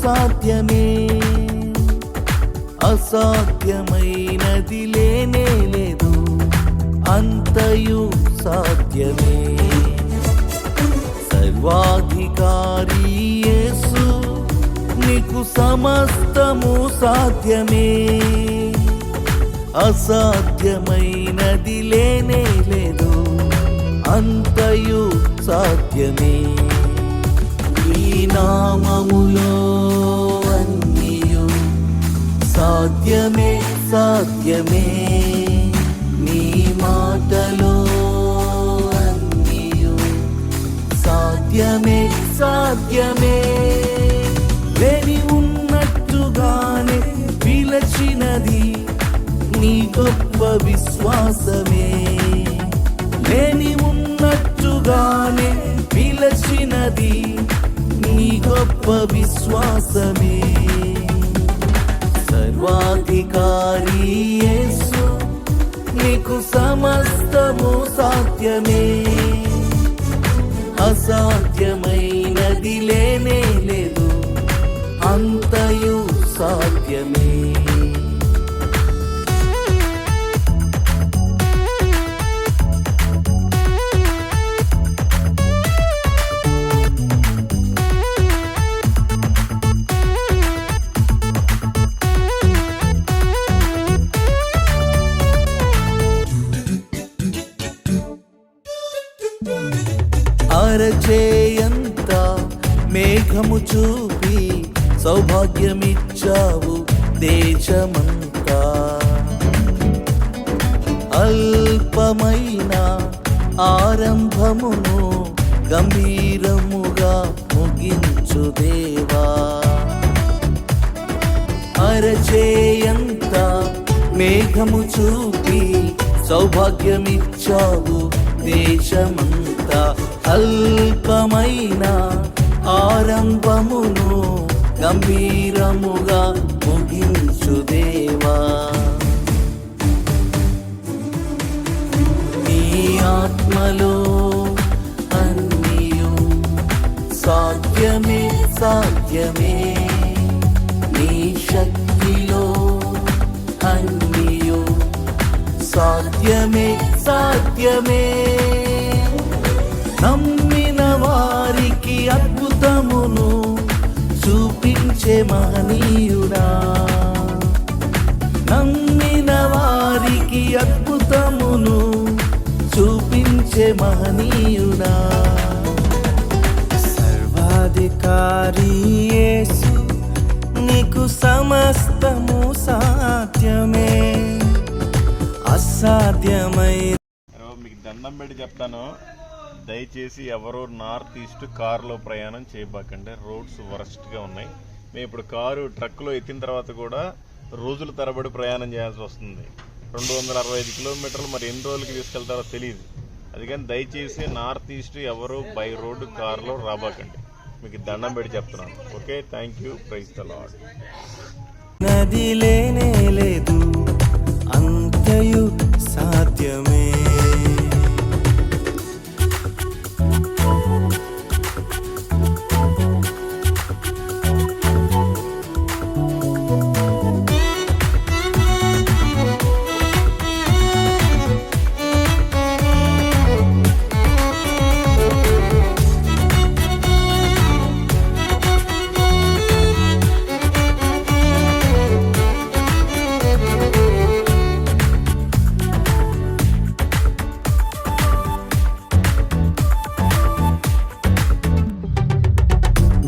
సాధ్యమే, అసాధ్యమైనది లేనే లేదు, అంతయు సాధ్యమే. సర్వాధికారి యేసు, నీకు సమస్తము సాధ్యమే, అసాధ్యమైనది లేనే లేదు, అంతయు సాధ్యమే. ఈ నామములో అన్నియు సాధ్యమే సాధ్యమే, నీ మాటలో అన్నియు సాధ్యమే సాధ్యమే. లేని ఉన్నట్టుగానే పిలచినది నీ గొప్ప విశ్వాసమే, లేని ఉన్నట్టుగానే పిలచినది నీ గొప్ప విశ్వాసమే. సర్వాధికారి యేసు, నీకు సమస్తము సాధ్యమే, అసాధ్యమైనది లేనే లేదు, అంతయు సాధ్యమే. అరచేయంత మేఘము చూపి సౌభాగ్యమిచ్చావు దేశమంతా, అల్పమైన ఆరంభమును గంభీరముగా ముగించు దేవా. అరచేయంత మేఘము చూపి సౌభాగ్యమిచ్చావు దేశమంతా, అల్పమైన ఆరంభమును గంభీరముగా ముగించు దేవా. నీ ఆత్మలో అన్నియు సాధ్యమే సాధ్యమే, నీ శక్తిలో అన్నియు సాధ్యమే సాధ్యమే. నమ్మిన వారికి అద్భుతమును చూపించే మహనీయుడా, నమ్మిన వారికి అద్భుతమును చూపించే మహనీయుడా. సర్వాధికారి యేసు, నీకు సమస్తము సాధ్యమే, అసాధ్యమై. మీకు దండం పెట్టి చెప్తాను, దయచేసి ఎవరో నార్త్ ఈస్ట్ కారులో ప్రయాణం చేయబాకండి. రోడ్స్ వరస్ట్గా ఉన్నాయి. మేము ఇప్పుడు కారు ట్రక్లో ఎత్తిన తర్వాత కూడా రోజుల తరబడి ప్రయాణం చేయాల్సి వస్తుంది. 265 కిలోమీటర్లు మరి ఎన్ని రోజులకి తీసుకెళ్తారో తెలియదు. అందుకని దయచేసి నార్త్ ఈస్ట్ ఎవరు బై రోడ్డు కారులో రాబాకండి. మీకు దండం పెట్టి చెప్తున్నాను. Okay, thank you, praise the lord. నది లేనే లేదు, అంతయు సాధ్యమే.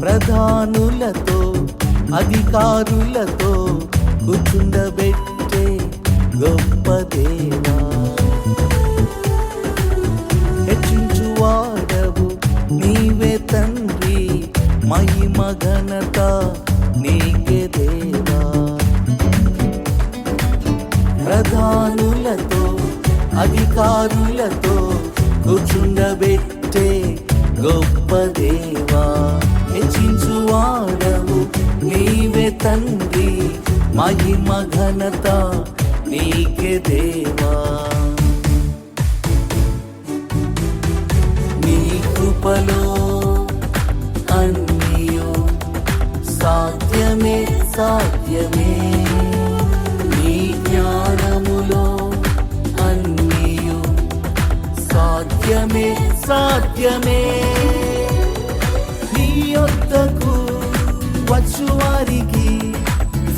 ప్రధానులతో అధికారులతో కూర్చుండబెట్టే గొప్ప దేవా, హెచ్చించువాడవు నీవే తండ్రి, మహిమ ఘనత నీకే దేవా. ప్రధానులతో అధికారులతో కూర్చుండబెట్టే గొప్ప దేవా, హెచ్చించువాడవు నీవే తండ్రి, మహిమ ఘనత నీకే దేవా. నీ కృపలో అన్నియు సాధ్యం. సాధ్యమే సాధ్యమే నీ జ్ఞానములో అన్నియు సాధ్యమే సాధ్యమే నీ యొద్దకు వచ్చువారికి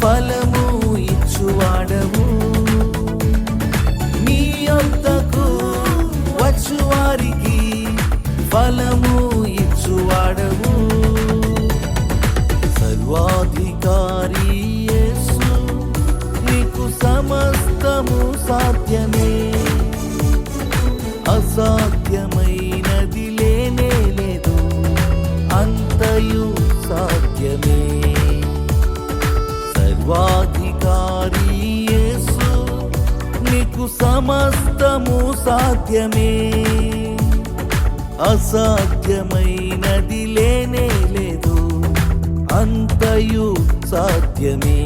ఫలము ఇచ్చువాడవు నీ యొద్దకు వచ్చువారికి ఫలము ఇచ్చువాడవు సర్వాధికారి యేసు నీకు సమస్తము సాధ్యమే అసాధ్యమైనది లేనే లేదు అంతయు సాధ్యమే సర్వాధికారి యేసు నీకు సమస్తము సాధ్యమే అసాధ్యమైనది లేనే లేదు అంతయు సాధ్యమే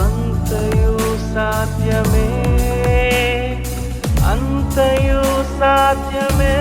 అంతయు సాధ్యమే అంతయు సాధ్యమే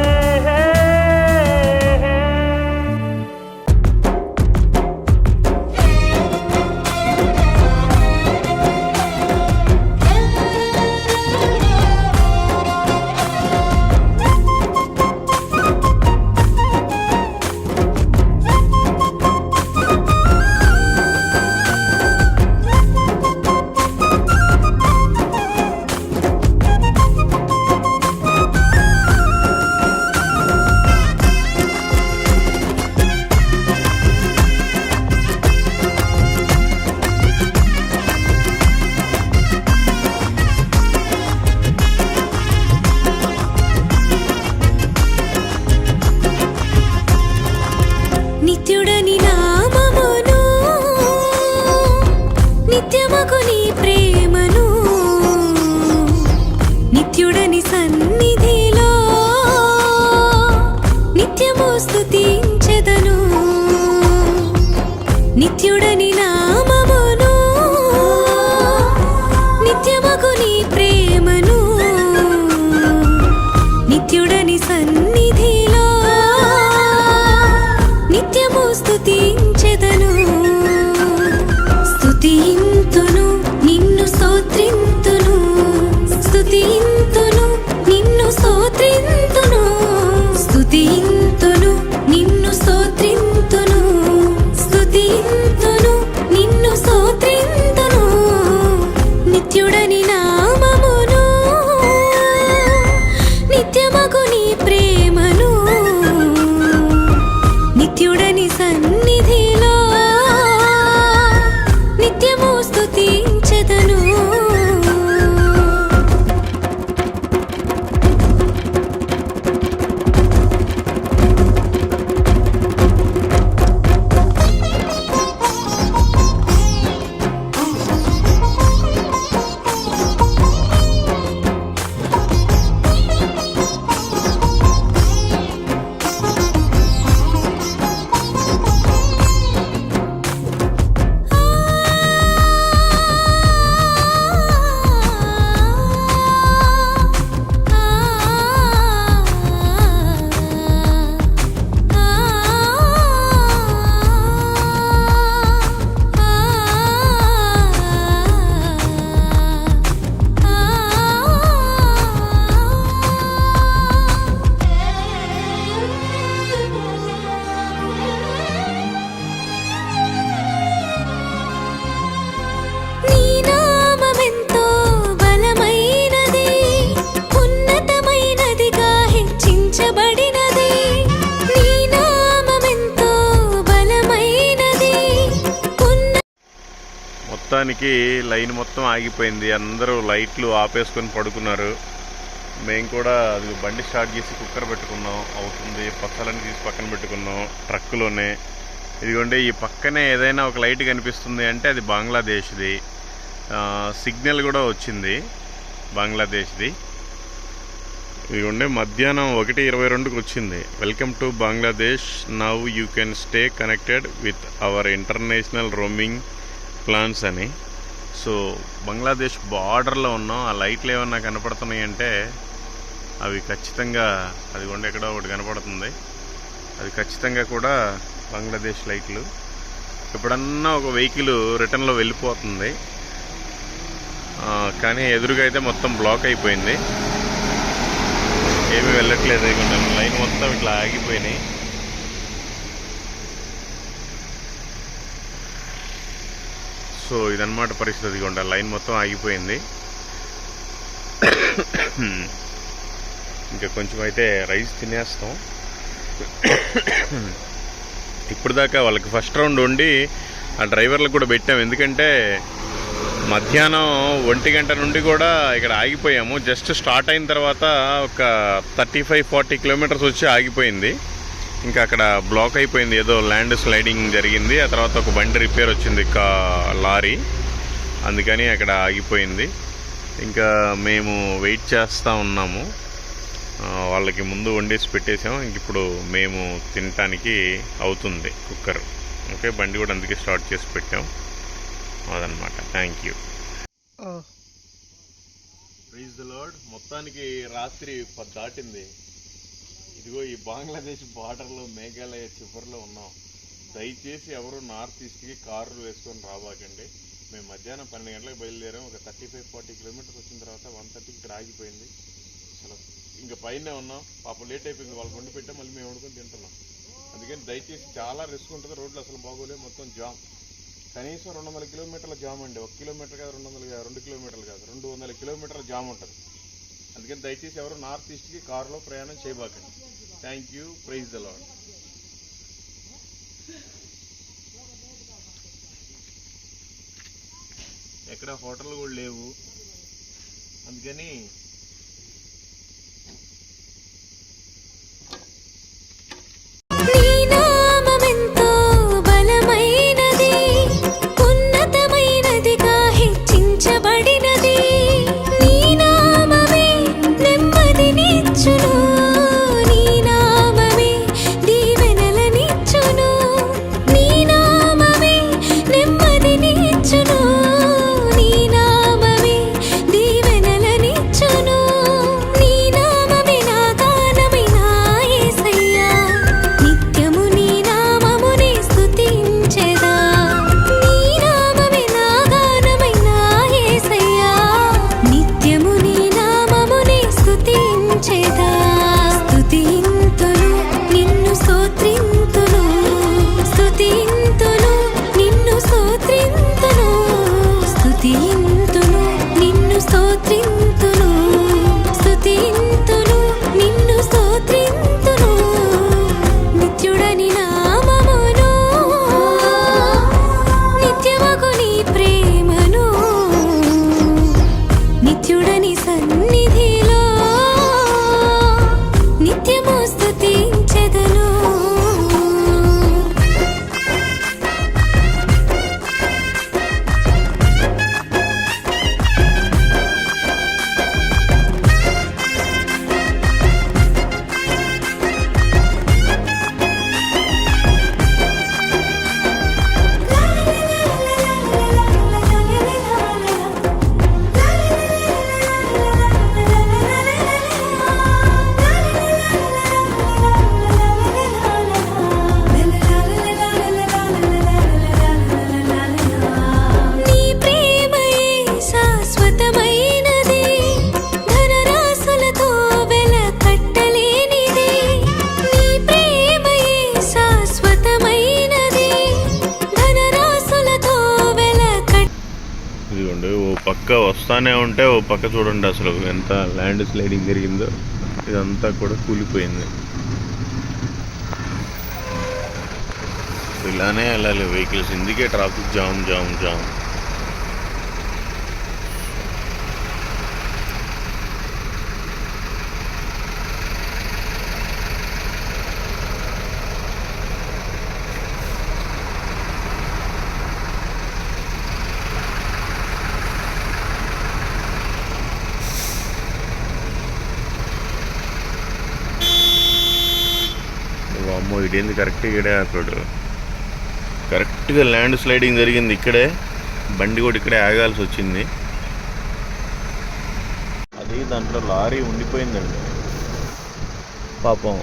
నిత్యుడని నామమును నిత్యమగు నీ ప్రేమను నిత్యుడని సన్నిధిలో నిత్యము స్తుతించెదను నిత్యుడని నామమును నిత్యమగు నీ ప్రేమను నిత్యుడని సన్నిధిలో నిత్యము స్తుతించెదను స్తుతింతును నిన్ను స్తోత్రింతును స్తుతింతును నిన్ను స్తోత్రింతును స్తుతింతును నిన్ను స్తోత్రింతును స్తుతింతును నిన్ను స్తోత్రింతును నిత్యుడని నామమును నిత్యమగు నీ ప్రేమను నిత్యుడని సన్నిధిలో నిత్యము స్తుతించెదను నీ నామమెంతో బలమైనది ఉన్నతమైనదిగా హెచ్చించబడినది నీ నామమెంతో బలమైనది మొత్తానికి లైన్ మొత్తం ఆగిపోయింది. అందరూ లైట్లు ఆపేసుకొని పడుకున్నారు. మేము కూడా అది బండి స్టార్ట్ చేసి కుక్కర్ పెట్టుకున్నాం, అవుతుంది. పచ్చలని తీసి పక్కన పెట్టుకున్నాం ట్రక్కులోనే. ఇదిగోండి ఈ పక్కనే ఏదైనా ఒక లైట్ కనిపిస్తుంది అంటే అది బంగ్లాదేశ్ది. సిగ్నల్ కూడా వచ్చింది బంగ్లాదేశ్ది. ఇదిగోండి మధ్యాహ్నం 1:22కి వచ్చింది. Welcome to Bangladesh, now you can stay connected with our international roaming plans అని. సో బంగ్లాదేశ్ బార్డర్లో ఉన్నాం. ఆ లైట్లు ఏమన్నా కనపడుతున్నాయి అంటే అవి ఖచ్చితంగా అదిగోండి ఎక్కడో ఒకటి కనపడుతుంది, అది ఖచ్చితంగా కూడా బంగ్లాదేశ్ లైట్లు. ఎప్పుడన్నా ఒక వెహికల్ రిటర్న్లో వెళ్ళిపోతుంది, కానీ ఎదురుగా అయితే మొత్తం బ్లాక్ అయిపోయింది, ఏమీ వెళ్ళట్లేదు. లైన్ మొత్తం ఇట్లా ఆగిపోయినాయి. సో ఇదన్నమాట పరిస్థితి. ఇదిగోండి లైన్ మొత్తం ఆగిపోయింది. ఇంకా కొంచెం అయితే రైస్ తినేస్తాం. ఇప్పుడు దాకా వాళ్ళకి ఫస్ట్ రౌండ్ వండి ఆ డ్రైవర్లకు కూడా పెట్టాము, ఎందుకంటే మధ్యాహ్నం 1 గంట నుండి కూడా ఇక్కడ ఆగిపోయాము. జస్ట్ స్టార్ట్ అయిన తర్వాత ఒక 35-40 కిలోమీటర్స్ వచ్చి ఆగిపోయింది. ఇంకా అక్కడ బ్లాక్ అయిపోయింది, ఏదో ల్యాండ్ స్లైడింగ్ జరిగింది. ఆ తర్వాత ఒక బండి రిపేర్ వచ్చింది, లారీ, అందుకని అక్కడ ఆగిపోయింది. ఇంకా మేము వెయిట్ చేస్తూ ఉన్నాము. వాళ్ళకి ముందు వండేసి పెట్టేసాము. ఇంక ఇప్పుడు మేము తినటానికి అవుతుంది కుక్కర్. ఓకే, బండి కూడా అందుకే స్టార్ట్ చేసి పెట్టాం. అదనమాట. Thank you. Praise the lord. మొత్తానికి రాత్రి 10 దాటింది. ఇదిగో ఈ బంగ్లాదేశ్ బార్డర్లో మేఘాలయ చివరిలో ఉన్నాం. దయచేసి ఎవరు నార్త్ ఈస్ట్కి కార్లు వేసుకొని రాబాకండి. మేము మధ్యాహ్నం 12 గంటలకు బయలుదేరాం. ఒక 35-40 కిలోమీటర్స్ వచ్చిన తర్వాత 1:30కి ఇక్కడ ఆగిపోయింది. అసలు ఇంకా పైనే ఉన్నాం. పాపం లేట్ అయిపోయింది, వాళ్ళు వండి పెట్టాం, మళ్ళీ మేము వండుకొని తింటున్నాం. అందుకని దయచేసి చాలా రిస్క్ ఉంటుంది. రోడ్లు అసలు బాగోలేదు, మొత్తం జామ్. కనీసం 200 కిలోమీటర్ల జామ్ అండి. 1 కిలోమీటర్ కాదు, 2 కిలోమీటర్లు కాదు, 200 కిలోమీటర్ల జామ్ ఉంటుంది. అందుకని దయచేసి ఎవరు నార్త్ ఈస్ట్కి కారులో ప్రయాణం చేయబాకండి. Thank you. Praise the lord. ఎక్కడ హోటల్ కూడా లేవు, అందుకని నీ నామమెంతో బలమైనది, ఉన్నతమైనదిగా హెచ్చించబడినది. నీ నామమే నెమ్మదినిచ్చును, నీ నామమే దీవెనలనిచ్చును. నీ నామమే నెమ్మదినిచ్చును, నీ నామమే దీవెనలనిచ్చును. నీ నామమే నా గానమే నా యేసయ్యా, నిత్యము నీ నామమునే స్తుతించెదా. నీ నామమే నా గానమే నా యేసయ్యా, నిత్యము నీ నామమునే స్తుతించెదా. స్తుతింతును నిన్ను స్తోత్రింతును, స్తుతింతును నిన్ను స్తోత్రింతును, స్తుతింతును నిన్ను స్తోత్రింతును, స్తుతింతును నిన్ను స్తోత్రింతును. నిత్యుడని నామమును, నిత్యమగు నీ ప్రేమను, నిత్యుడని సన్నిధిలో నిత్యము స్తుతించెదను. నీ ప్రేమయే శాశ్వతమైనది, ధనరాశులతో వెలకట్టలేనిది. నీ ప్రేమయే శాశ్వతమైనది, ధనరాశులతో ఇదిగోండి ఓ పక్క వస్తానే ఉంటే ఓ పక్క చూడండి అసలు ఎంత ల్యాండ్ స్లైడింగ్ జరిగిందో. ఇదంతా కూడా కూలిపోయింది. ఇలానే వెళ్ళాలి వెహికల్స్, ఇందుకే ట్రాఫిక్ జామ్ జామ్ జామ్. అమ్మో ఇదేంది కరెక్ట్గా ఇక్కడే అక్కడ కరెక్ట్గా ల్యాండ్ స్లైడింగ్ జరిగింది. ఇక్కడే బండి కూడా ఇక్కడే ఆగాల్సి వచ్చింది. అది దాంట్లో లారీ ఉండిపోయిందండి పాపం,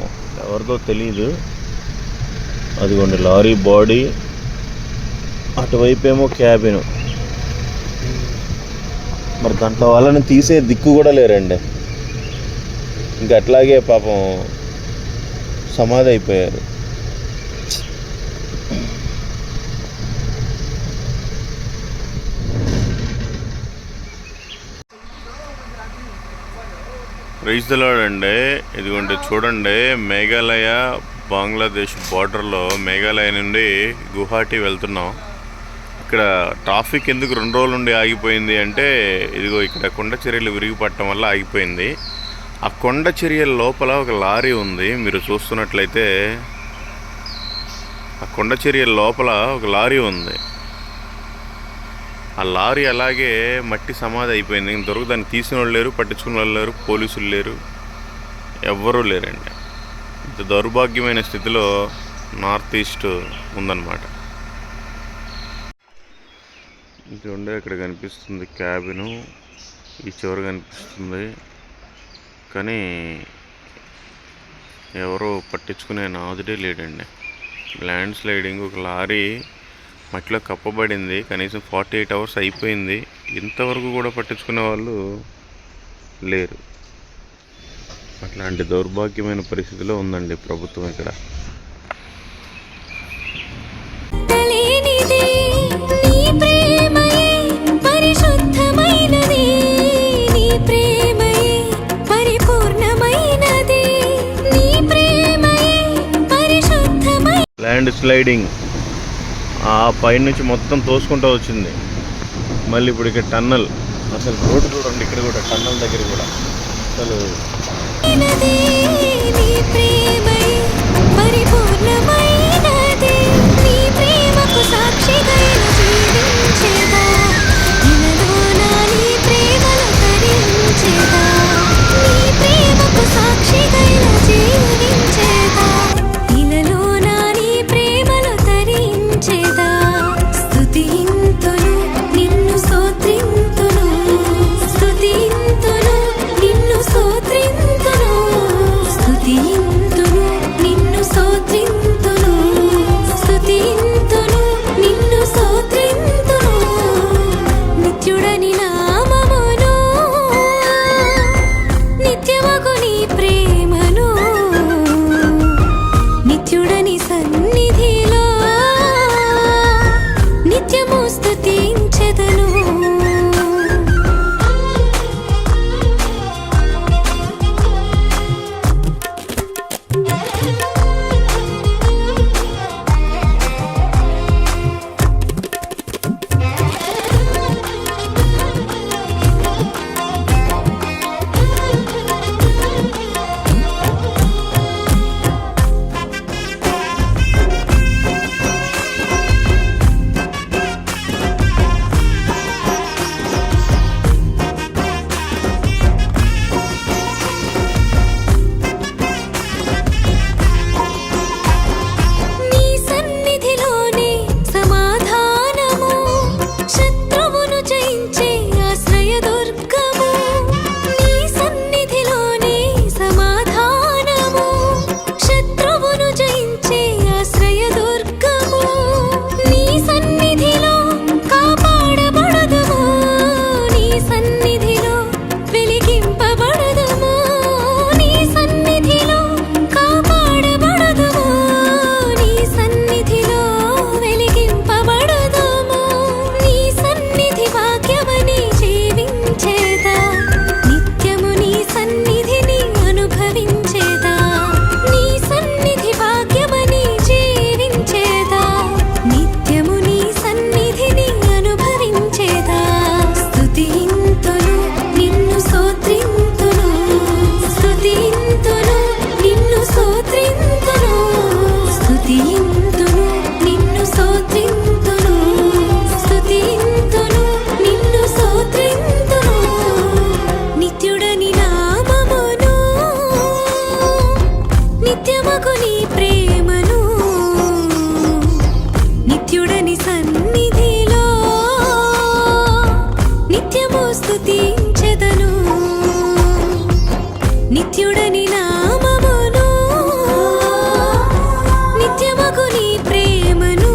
ఎవరిదో తెలీదు. అదిగోండి లారీ బాడీ అటువైపు ఏమో క్యాబిన్. మరి దాంట్లో వాళ్ళని తీసే దిక్కు కూడా లేరండి. ఇంకా అట్లాగే పాపం సమాధి అయిపోయారు. ప్రైజ్ ది లార్డ్ అండి. ఇదిగోండి చూడండి, మేఘాలయ బంగ్లాదేశ్ బార్డర్లో మేఘాలయ నుండి గువాహటి వెళ్తున్నాం. ఇక్కడ ట్రాఫిక్ ఎందుకు 2 రోజుల నుండి ఆగిపోయింది అంటే, ఇదిగో ఇక్కడ కొండ చర్యలు విరిగిపడటం వల్ల ఆగిపోయింది. ఆ కొండ చర్యల లోపల ఒక లారీ ఉంది. మీరు చూస్తున్నట్లయితే ఆ కొండ చర్యల లోపల ఒక లారీ ఉంది. ఆ లారీ అలాగే మట్టి సమాధి అయిపోయింది. ఇంతవరకు దాన్ని తీసిన వాళ్ళు లేరు, పట్టించుకున్న వాళ్ళు లేరు, పోలీసులు లేరు, ఎవ్వరూ లేరండి. ఇంత దౌర్భాగ్యమైన స్థితిలో నార్త్ ఈస్ట్ ఉందన్నమాట. చూడండి, ఇక్కడ కనిపిస్తుంది క్యాబిను, ఈ చివర కనిపిస్తుంది. కానీ ఎవరో పట్టించుకునే నాదుడే లేడండి. ల్యాండ్ స్లైడింగ్, ఒక లారీ మట్టిలో కప్పబడింది. కనీసం 48 అవర్స్ అయిపోయింది, ఇంతవరకు కూడా పట్టించుకునే వాళ్ళు లేరు. అట్లాంటి దౌర్భాగ్యమైన పరిస్థితిలో ఉందండి ప్రభుత్వం ఇక్కడ. తెలియనిది నీ ప్రేమయే పరిశుద్ధమైనది, నీ ప్రేమయే పరిపూర్ణమైనది, నీ ప్రేమయే పరిశుద్ధమై. ల్యాండ్ స్లైడింగ్ ఆ పైన నుంచి మొత్తం తోసుకుంటూ వచ్చింది. మళ్ళీ ఇప్పుడు ఇక్కడ టన్నల్, అసలు రోడ్డు చూడండి, ఇక్కడ కూడా టన్నల్ దగ్గర కూడా అసలు నీ ప్రేమయే పరిపూర్ణమైనది, నీ ప్రేమకు సాక్షిగా జీవించేదా, ఇలలోన నీ ప్రేమను తరించేదా, నీ ప్రేమకు సాక్షిగా జీవించేదా, ఇలలోన నీ ప్రేమను తరించేదా. స్తుతింతును నిన్ను స్తోత్రింతును, స్తుతింతును నిన్ను స్తోత్రింతును, స్తుతింతును నిన్ను స్తోత్రింతును, స్తుతింతును నిన్ను స్తోత్రింతును. నిత్యుడని నామమును, నిత్యమగు నీ ప్రేమను, నిత్యుడని సన్నిధిలో నిత్యము స్తుతించెదను. నీ సన్నిధిలోనే సమాధానము, శత్రువును జయించే ఆశ్రయదుర్గము. నీ సన్నిధిలోనే సమాధానము, శత్రువును జయించే ఆశ్రయదుర్గము. నీ సన్నిధిలో కాపాడబడదుము, నీ సన్నిధిలో వెలిగింపబడదుము, నీ సన్నిధిలో కాపాడబడదుము, నీ సన్నిధిలో వెలిగింపబడదుము. నీ సన్నిధి వాక్యమని జీవించేదా, నిత్యము నీ సన్నిధిని అనుభవించేదా, నీ సన్నిధి వాక్యమని జీవించేదా, నిత్యము నీ సన్నిధిని అనుభవించేదా. స్తుతింతును నిన్ను స్తోత్రింతును, స్తుతింతును నిన్ను స్తోత్రింతును, స్తుతింతును నిన్ను స్తోత్రింతును, స్తుతింతును నిన్ను స్తోత్రింతును. నిత్యుడని నామమును, నిత్యమగు నీ ప్రేమను, నిత్యుడని సన్నిధిలో నిత్యము స్తుతించెదను. నిత్యుడని నామమును, నిత్యమగు నీ ప్రేమను,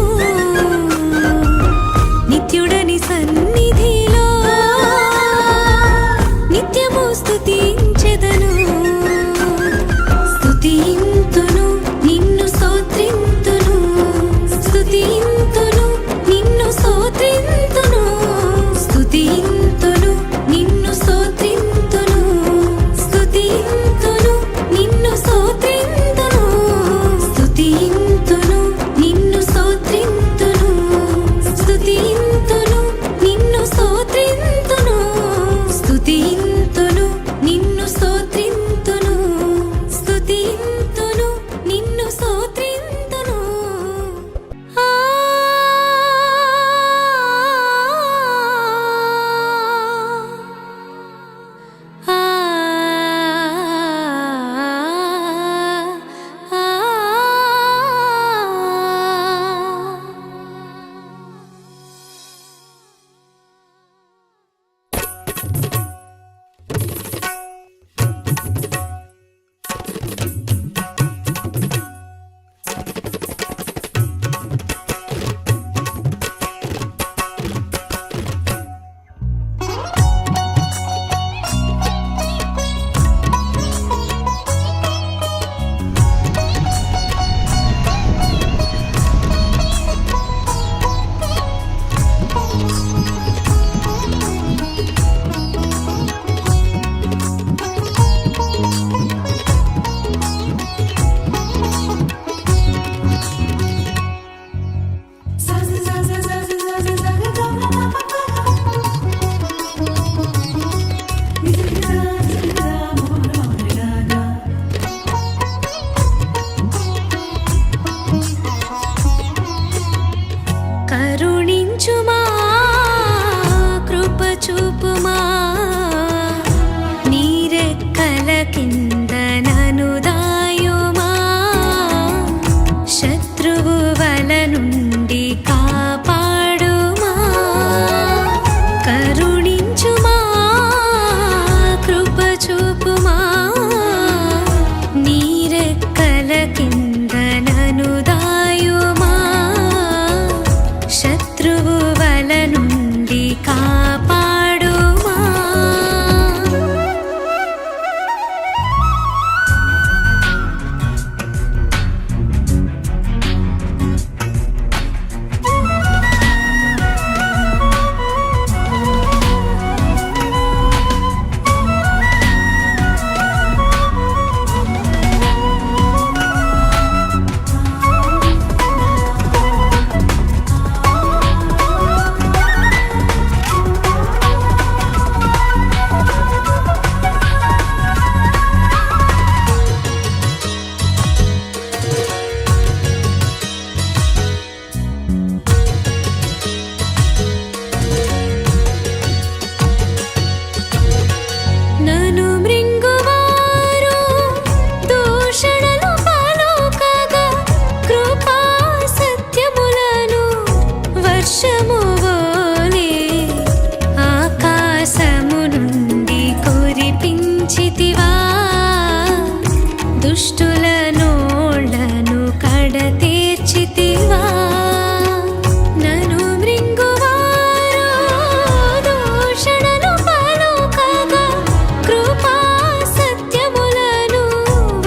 వర్షము వోలే ఆకాశము నుండి కురిపించితివా దుష్టుల నోళ్లను కడతీర్చితివా నను మృంగువారు దూషణలు పలుకగా కృపా సత్యములను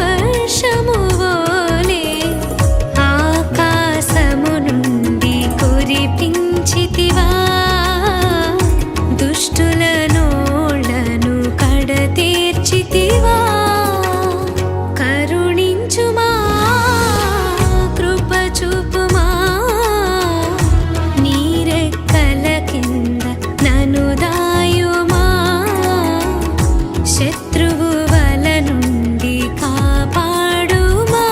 వర్షము వోలే ఆకాశము నుండి కురిపించితివా దుష్టుల నోళ్లను కడతీర్చితివా కరుణించుమా కృప చూపుమా నీరెక్కల కింద నన్ను దాయుమా శత్రువు వల నుండి కాపాడుమా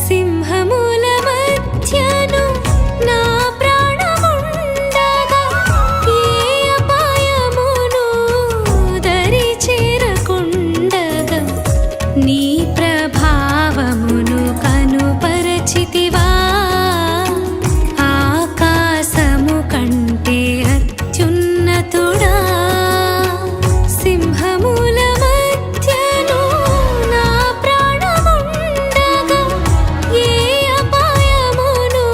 సింహముల మధ్యను నా ప్రాణముండగా ఏ అపాయమును దరి చేరకుండగా నీ ప్రభావమును కనుపరచితివా ఆకాశము కంటే అత్యున్నతుడా సింహముల మధ్యను నా ప్రాణముండగా ఏ అపాయమును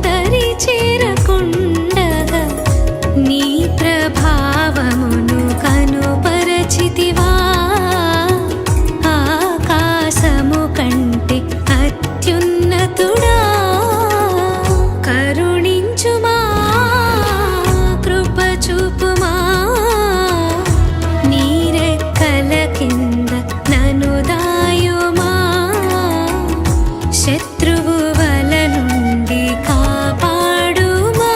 దరి చేరకుండగా నీ ప్రభావమును కనుపరచితివా ఆకాశము కంటే అత్యున్నతుడా కరుణించుమా కృప చూపుమా నీరెక్కల కింద నన్ను దాయుమా శత్రువు వల నుండి కాపాడుమా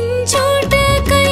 చిక్కించుటకై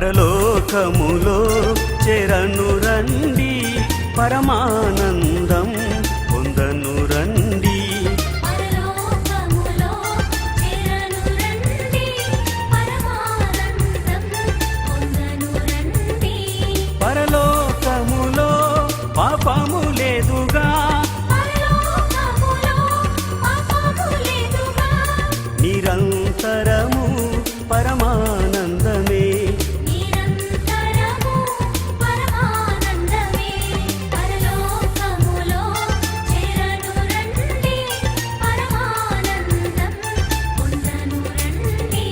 పరలోకములో చెరను రండి పరమానందం పొందను రండి పరలోకములో చేరను రండి పరమానందం పొందను రండి పరలోకములో పాపము లేదుగా పరలోకములో పాపము లేదుగా నిరంతరము పరమానందమే నిరంతరము పరమానందమే పరలోకములో చేరను రండి పరమానందం పొందను రండి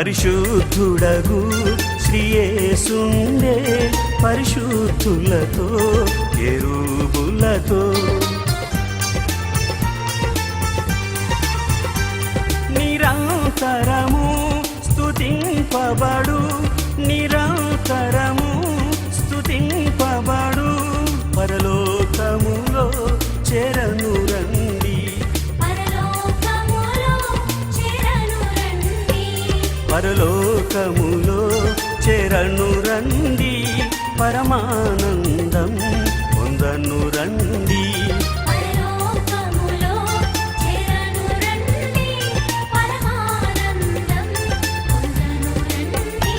పరిశుద్ధుడగు శ్రీయేసుండే పరిశుద్ధులతో కెరూబులతో నిరంతరము స్తుతింపబడు నిరంతరము స్తుతింపబడు పరలోకములో చెరను రండి పరలోకములో చేరను రండి పరలోకములో చెరను రండి పరమానందం పొందను రండి పరలోకములో చేరను రండి పరమానందం పొందను రండి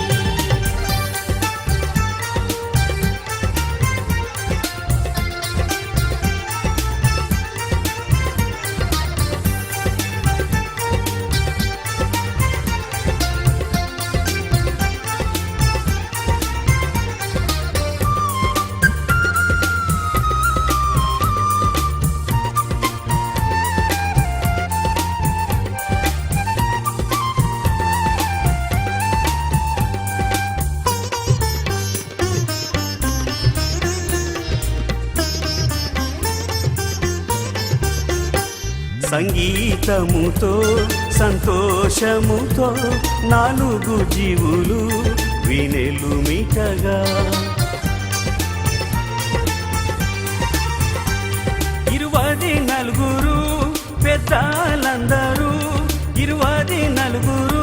సంగీతముతో సంతోషముతో నాలుగు జీవులు వినెలుమిటగా 24 పెద్దలందరూ 24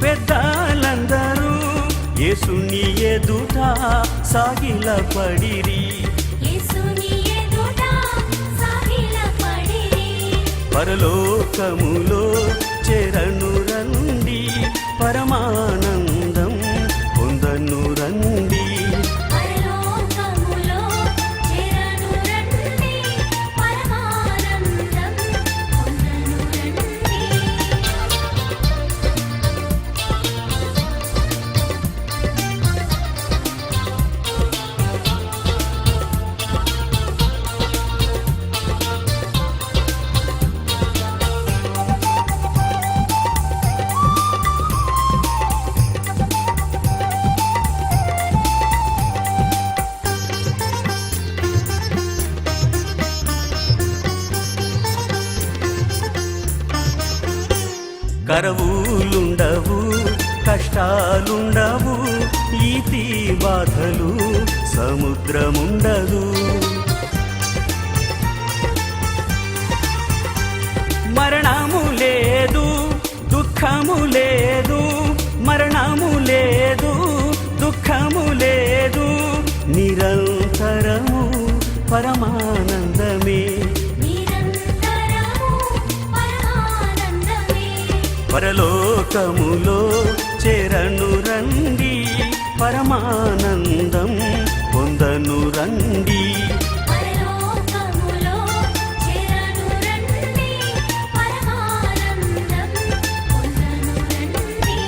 పెద్దలందరూ యేసుని ఎదుట సాగిలపడిరి యేసుని ఎదుట సాగిలపడిరి పరలోకములో చెరను రండి పరమానందం పొందను రండి పరలోకములో చేరను రండి పరమానందం పొందను రండి కరవులుండవు కష్టాలుండవు ఈతి బాధలు సముద్రముండదు మరణము లేదు దుఃఖము లేదు మరణము లేదు దుఃఖము లేదు నిరంతరము పరమానందమే నిరంతరము పరమానందమే పరలోకములో చెరను రండి పరమానందం పొందను రండి పరలోకములో చేరను రండి పరమానందం పొందను రండి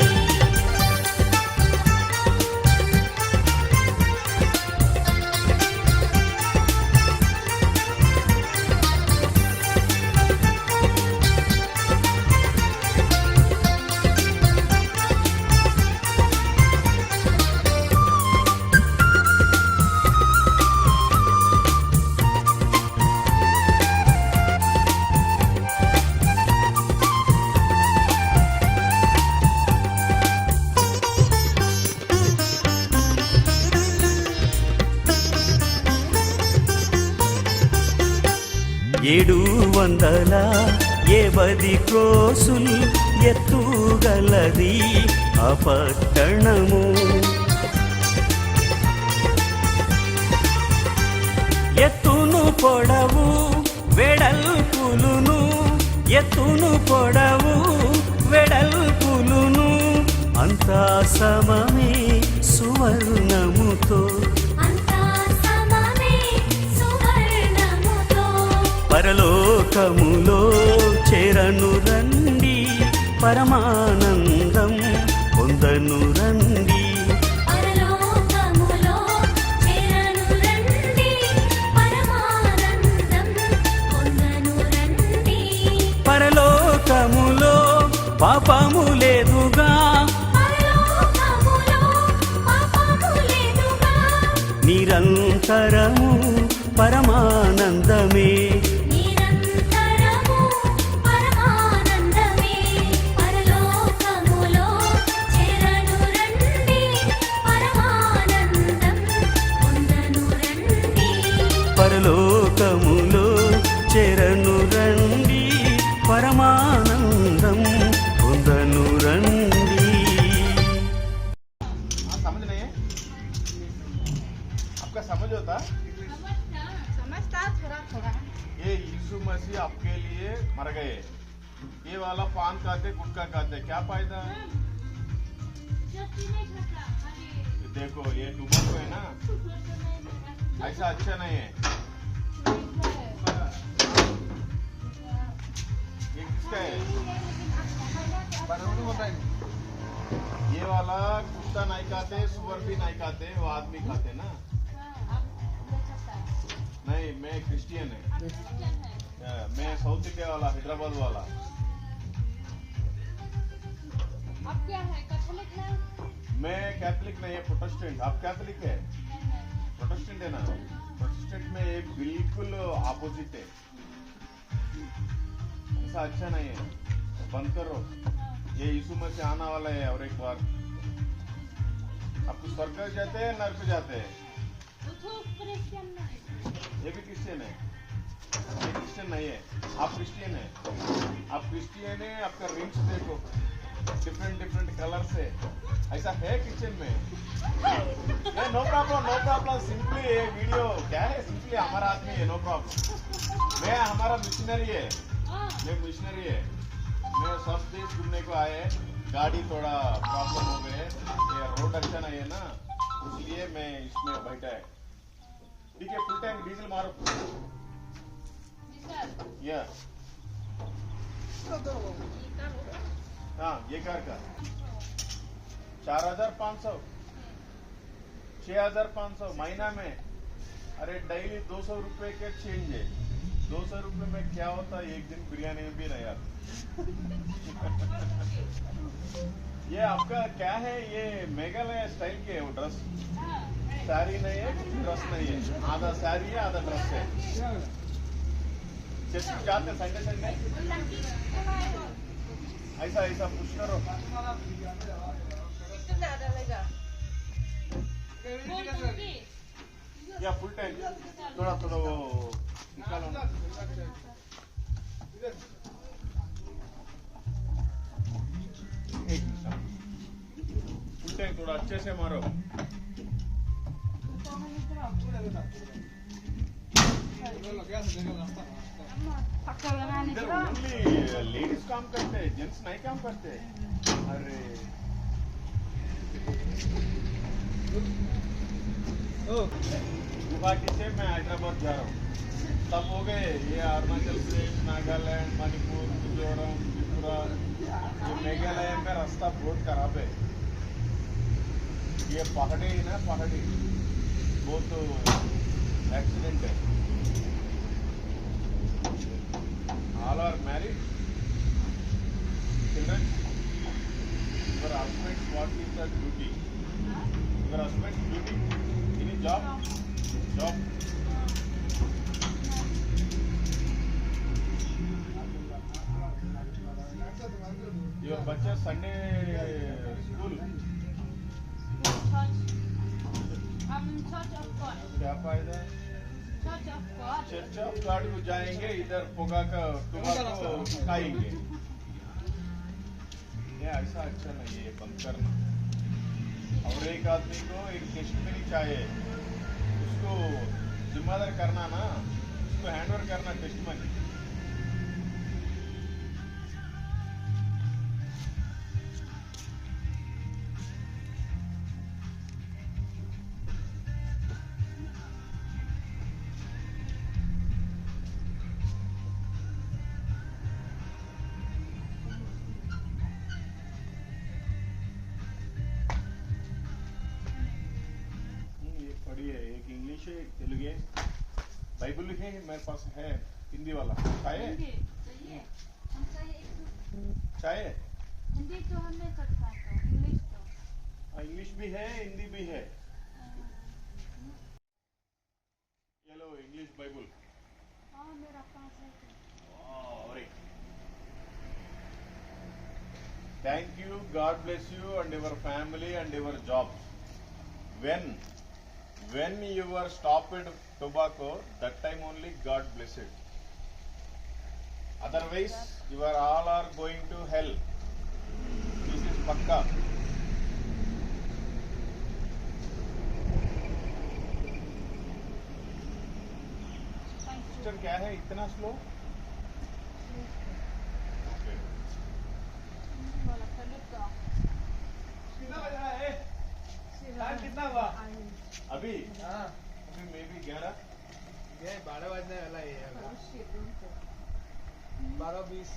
750 క్రోసుల్ ఎత్తుగలది ఆ పట్టణము. ఎత్తును పొడవు వెడల్పులును, ఎత్తును పొడవు వెడల్పులును అంతా సమమే సువర్ణముతో. అంతా సమమే సువర్ణముతో. పరలోకములో చేరను రండి, పరమానందం పొందను రండి. పరలోకములో చేరను రండి, పరమానందం పొందను రండి. పరలోకములో పాపము లేదుగా, పరలోకములో పాపము లేదుగా. నిరంతరము పరమానందమే. నిరంతరము పరమానందమే. పరలోకములో చేరను రండి, పరమానందం పొందను రండి. పరలోకములో చేరను రండి, పరమానందం పొందను రండి. समझ नहीं है आपका समझ होता समझता थोड़ा थोड़ा. ये यीशु मसीह आपके लिए मर गए, ये वाला पान खाते गुटखा खाते क्या फायदा है? ये देखो ये टुबाको है ना, ऐसा अच्छा नहीं है. ये किसका है? ये वाला कुत्ता नहीं खाते, सुअर भी नहीं खाते, वो आदमी खाते ना. नहीं मैं क्रिश्चियन है, मैं साउथ इंडिया वाला, हैदराबाद वाला. अब क्या है कैथोलिक है? मैं कैथोलिक नहीं है, प्रोटेस्टेंट. आप कैथोलिक है? प्रोटेस्टेंट है ना. प्रोटेस्टेंट में ये बिल्कुल ऑपोजिट है, ऐसा अच्छा नहीं है. बंद करो, ये यीशु मसीह आना वाला है और एक बार आपको स्वर्ग जाते हैं नरक जाते हैं. ये भी क्रिश्चियन है, ये क्रिश्चियन नहीं है. आप क्रिश्चियन है, आप क्रिश्चियन है. आपका रिंग्स देखो डिफरेंट डिफरेंट कलर से, ऐसा है क्रिश्चियन में. No problem no problem. Simply ये वीडियो क्या है, सिंपली हमारा आदमी है, नो प्रॉब्लम. मैं हमारा मिशनरी है, मैं मिशनरी है. मैं सब देश घूमने को आए, गाड़ी थोड़ा प्रॉब्लम हो गए, ये रोड अच्छा नहीं है ना, इसलिए मैं इसमें बैठा है. ठीक है, फुल टैंक डीजल मारो. या हाँ ये कार का 4,500 6,500 महीना में. अरे डेली 200 रुपए के चेंज है. 200 रुपए में क्या होता है, एक दिन बिरयानी में भी नहीं आता. ये आपका क्या है, ये मेघालय स्टाइल के है वो ड्रेस. साड़ी नहीं है, ड्रेस नहीं है, आधा साड़ी है आधा ड्रेस है. चर्च जाते संडे संडे ऐसा ऐसा पुश करो. कितना डालेगा? या फुल टैंक थोड़ा थोड़ा वो निकालो ना. एक मिनट, फुल टैंक थोड़ा अच्छे से मारो. इधर ओनली लेडीज काम करते हैं, जेंट्स नहीं काम करते. अरे गुवाहाटी से मैं हैदराबाद जा रहा हूँ, तब हो गए ये अरुणाचल प्रदेश, नागालैंड, मणिपुर, मिजोरम, त्रिपुरा. ये मेघालय में रास्ता बहुत खराब है. ये पहाड़ी है ना, पहाड़ी बहुत एक्सीडेंट है. All are married. Children, your husband, what is the duty? Your husband's duty? Any job? Job? Your bachcha Sunday school? I'm in charge of God. क्या फायदा है? Church of God. Church of God को जाएंगे, इधर पोगा का tobacco खाएंगे। ये ऐसा अच्छा नहीं है, बंद करना। और एक आदमी को एक टेस्ट मनी चाहिए, उसको जिम्मेदार करना ना, उसको हैंडओवर करना टेस्ट मनी। ये पढ़ी है, एक इंग्लिश है, एक तेलुगु है, बाइबल है मेरे पास है, हिंदी वाला चाहिए? हिंदी चाहिए? हम चाहिए चाहिए? हिंदी तो हम नहीं सकता, तो इंग्लिश तो इंग्लिश भी है, हिंदी भी है। ये लो इंग्लिश बाइबल। हाँ मेरा पास है तो। Thank you, God bless you and your family and your job. When you were stopped tobacco, that time only God blessed. Otherwise, you are all are going to hell. This is pakka. Sister, क्या है इतना slow? वाला पहले तो कितना बज रहा है? टाइम कितना हुआ? अभी? अभी मे बी 11। ये 12 बजने वाला है, 12:20।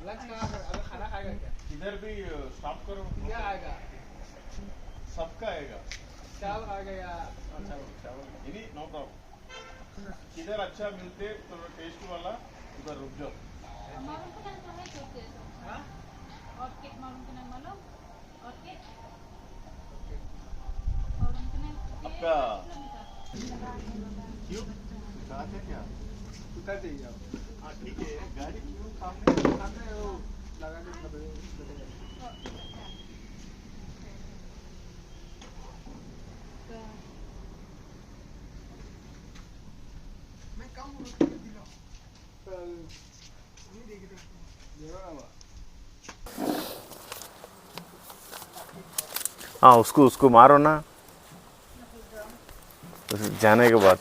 लंच कहाँ कर, अभी खाना खाएगा क्या? इधर भी स्टॉप करो। क्या आएगा? सबका आएगा। चावल आ गया। चावल नहीं, नो प्रॉब्लम। इधर अच्छा मिलते तो टेस्ट वाला, उधर रुक जाओ। मालूम को नहीं तो है सोचते तो। हाँ? और केक मालूम को नहीं मालूम? और केक? मालूम को नहीं? आपका क्यों? कहा था क्या? उतर जाइए आप। हाँ ठीक है, गाड़ी क्यों सामने? सामने वो लगा के बदले। मैं कम दिला। नहीं देखते। देखो ना। हाँ, उसको मारो ना जाने के बाद।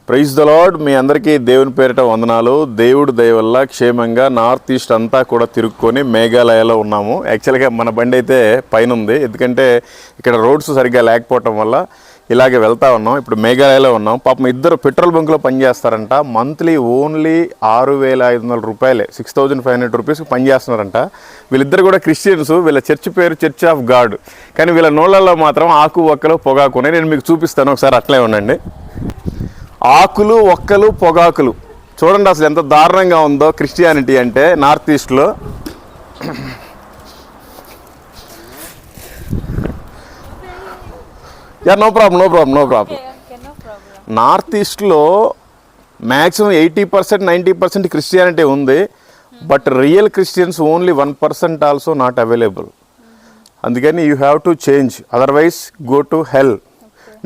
Praise the lord. మీ అందరికీ దేవుని పేరిట వందనాలు. దేవుడి దయ వల్ల క్షేమంగా నార్త్ ఈస్ట్ అంతా కూడా తిరుక్కొని మేఘాలయలో ఉన్నాము. యాక్చువల్గా మన బండి అయితే పైన ఉంది, ఎందుకంటే ఇక్కడ రోడ్స్ సరిగ్గా లేకపోవటం వల్ల ఇలాగే వెళ్తా ఉన్నాం. ఇప్పుడు మేఘాలయలో ఉన్నాం. పాపం ఇద్దరు పెట్రోల్ బంక్లో పనిచేస్తారంట. మంత్లీ ఓన్లీ 6,500 రూపాయలే, 6,500 రూపీస్కి పనిచేస్తున్నారంట. వీళ్ళిద్దరు కూడా క్రిస్టియన్స్. వీళ్ళ చర్చ్ పేరు చర్చ్ ఆఫ్ గాడ్. కానీ వీళ్ళ నోళ్ళల్లో మాత్రం ఆకు ఒక్కలు పొగాకు ఉన్నాయి. నేను మీకు చూపిస్తాను, ఒకసారి అట్లే ఉండండి. ఆకులు ఒక్కలు పొగాకులు చూడండి అసలు ఎంత దారుణంగా ఉందో క్రిస్టియానిటీ అంటే నార్త్ ఈస్ట్లో. No problem. నార్త్ ఈస్ట్లో మ్యాక్సిమం 80% 90% క్రిస్టియానిటీ ఉంది. But real Christians only 1% also not available. అందుకని you have to change, otherwise go to hell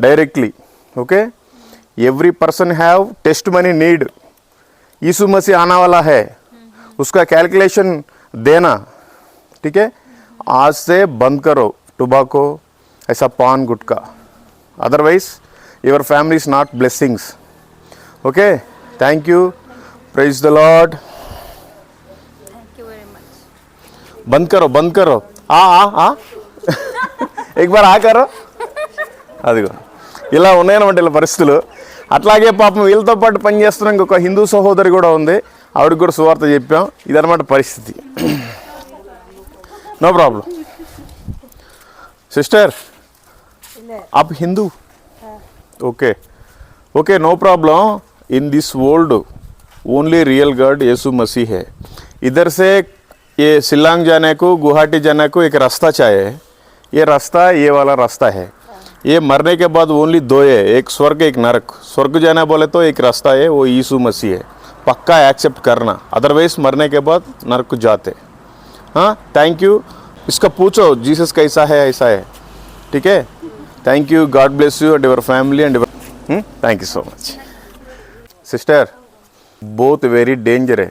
directly. Okay, every person have test money need. Yeshu Masih आना वाला है, उसका कैलकुलेशन देना. ठीक है, आज से बंद करो टोबैको, ऐसा पान गुटका. Otherwise your family is not blessings. Okay, thank you, praise the lord. Thank you very much. बंद करो. आ एक बार आ करो. అదిగో ఇలా ఉన్నాయన్నమాట ఇలా పరిస్థితులు. అట్లాగే పాపం వీళ్ళతో పాటు పనిచేస్తున్న ఇంకొక హిందూ సహోదరి కూడా ఉంది, ఆవిడకి కూడా సువార్త చెప్పాం. ఇదన్నమాట పరిస్థితి. No problem. సిస్టర్ आप Hindu? Okay, no problem. In this world only real God Yeshu Masih है. इधर से ये शिलांग जाने को, गुवाहाटी जाने को एक रास्ता चाहिए. ये रास्ता ये वाला रास्ता है. ये मरने के बाद ओनली दो है, एक स्वर्ग एक नरक। स्वर्ग जाना बोले तो एक रास्ता है, वो यीशु मसीह है, पक्का एक्सेप्ट करना, अदरवाइज मरने के बाद नरक को जाते। हाँ, थैंक यू। इसका पूछो जीसस कैसा है, ऐसा है, ठीक है। Thank you, God bless you and your family and thank you so much. Sister, बहुत वेरी डेंजर है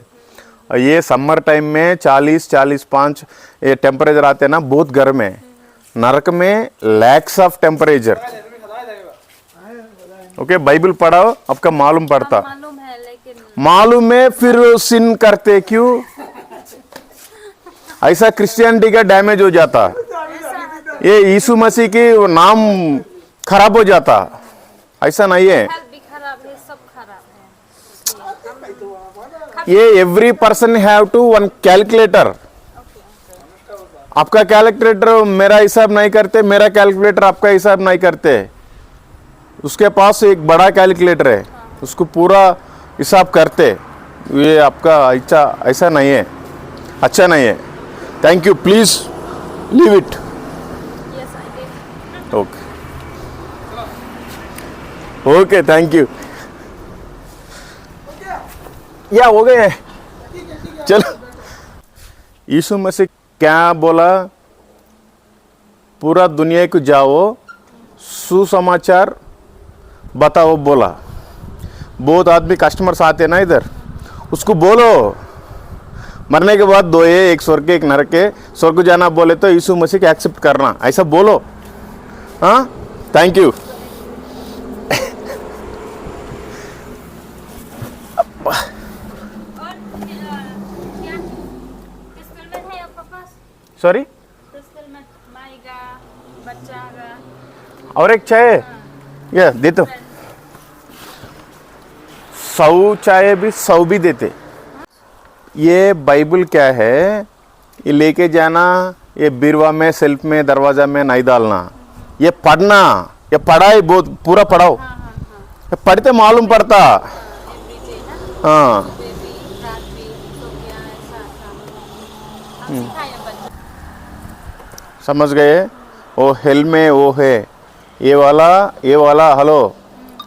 ये। समर टाइम में 40-45 ये टेम्परेचर आते हैं ना, बहुत गर्म है। नरक में lakhs of temperature. Okay, Bible पढ़ाओ, आपका मालूम पड़ता। मालूम है लेकिन मालूम है, फिर सिन करते क्यों? ऐसा क्रिश्चियनिटी का डैमेज हो जाता, ये यीशु मसीह की नाम खराब हो जाता। ऐसा नहीं है, हेल्थ भी खराब है, सब खराब है। ये every person have to one calculator. आपका कैलकुलेटर मेरा हिसाब नहीं करते, मेरा कैलकुलेटर आपका हिसाब नहीं करते। उसके पास एक बड़ा कैलकुलेटर है, उसको पूरा हिसाब करते। ये आपका ऐसा नहीं है, अच्छा नहीं है। Thank you, please leave it. Yes I did. Okay okay, thank you. या हो गए, चलो। यीशु मसीह क्या बोला? पूरा दुनिया को जाओ, सुसमाचार बताओ बोला। बहुत आदमी कस्टमर्स आते हैं ना इधर, उसको बोलो मरने के बाद दो है, एक स्वर्ग एक नरक है। स्वर्ग जाना बोले तो यीशु मसीह को एक्सेप्ट करना, ऐसा बोलो। हाँ, थैंक यू। पिस्तौल में है आपके पास? सॉरी, पिस्तौल में माएगा बच्चा का। और एक चाय ये दे दो। 100 चाय भी 100 भी देते। ये बाइबल क्या है, ये लेके जाना, ये बिरवा में, सेल्फ में, दरवाजा में नहीं डालना। ये पढ़ना, ये पढ़ाई बहुत पूरा पढ़ाओ। ये पढ़ते मालूम पड़ता। एवरीडे ना, हाँ, बेबी रात भी सो गया ऐसा हम सिखाए बच्चे। समझ गए? वो हेल में वो है, ये वाला हेलो,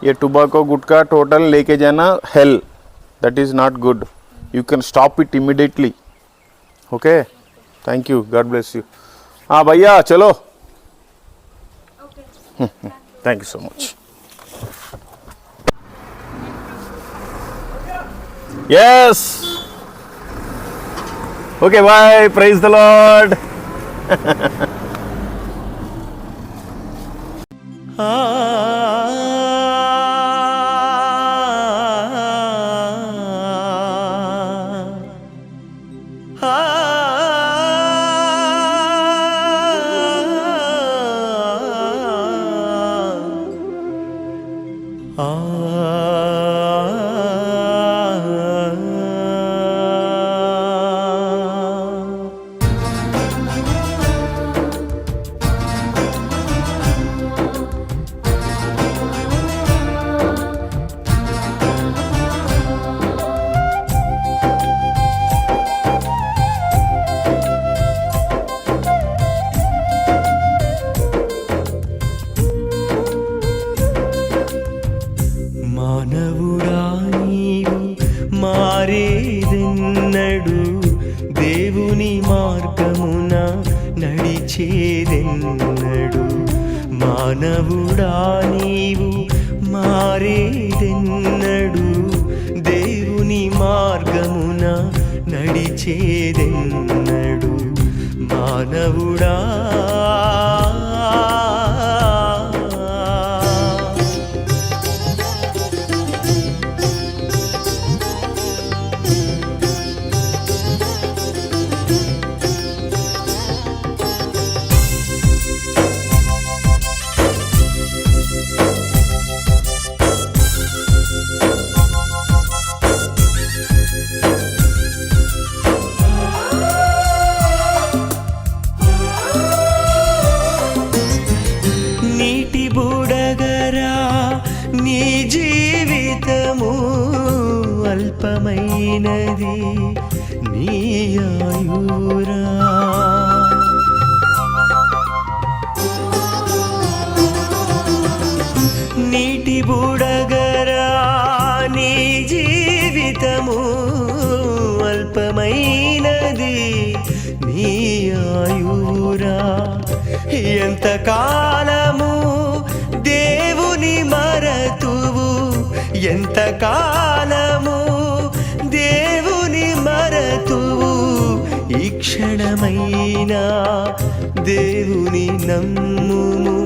ये टुबाको गुटका टोटल लेके जाना hell, that is not good. You can stop it immediately. Okay, thank you, God bless you. हाँ भैया, चलो। Thank you so much. Yes, okay, bye, praise the lord. మానవుడా నీవు మారేదెన్నడు, దేవుని మార్గమున నడిచేదెన్నడు. మానవుడా నీవు మారేదెన్నడు, దేవుని మార్గమున నడిచేదెన్నడు. మానవుడా నీటి బుడగరా నీ జీవితము అల్పమైనది నీ ఆయురా. ఎంతకాలము దేవుని మరతువు, ఎంతకాలము దేవుని మరతువు, ఈ క్షణమైనా దేవుని నమ్ముము,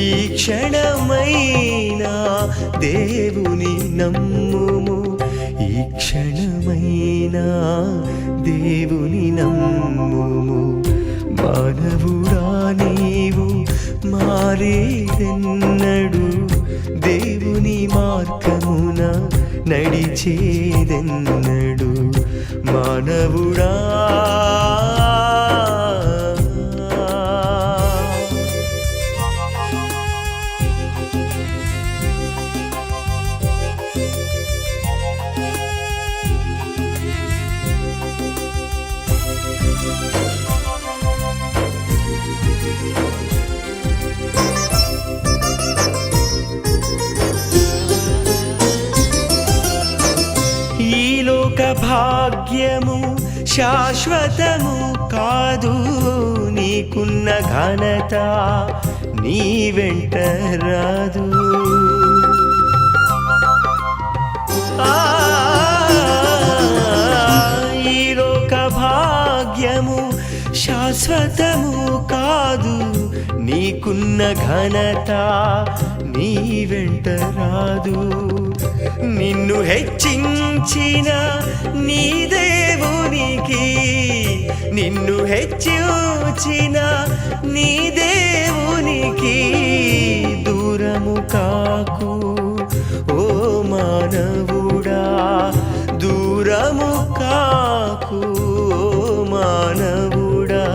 ఈ క్షణమైనా దేవుని నమ్ముము, ఈ క్షణమైనా దేవుని నమ్ముము. మానవుడా నీవు మారేదెన్నడు, దేవుని మార్గమున నడిచేదెన్నడు. మానవుడా ఈ లోక భాగ్యము శాశ్వతము కాదు, నీకున్న ఘనత నీ వెంట రాదు. ఈ లోక భాగ్యము శాశ్వతము కాదు, నీకున్న ఘనత నీ వెంట రాదు. నిన్ను హెచ్చించిన నీ దేవునికి, నిన్ను హెచ్చించిన నీ దేవునికి దూరము కాకు ఓ మానవుడా, దూరము కాకు ఓ మానవుడా,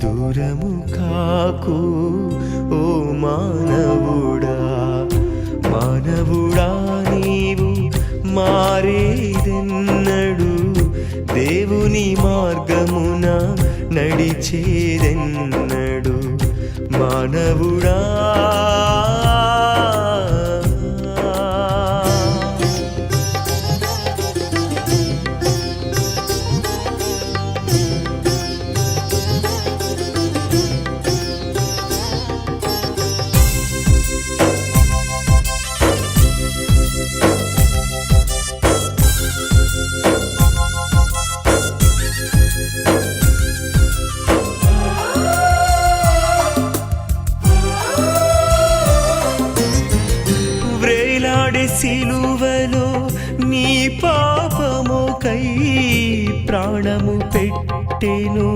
దూరము కాకు ఓ మానవుడా. మానవుడా నీవు మారేదెన్నడు, దేవుని మార్గమున నడిచేదెన్నడు. మానవుడా సిలువలో నీ పాపముకై ప్రాణము పెట్టెను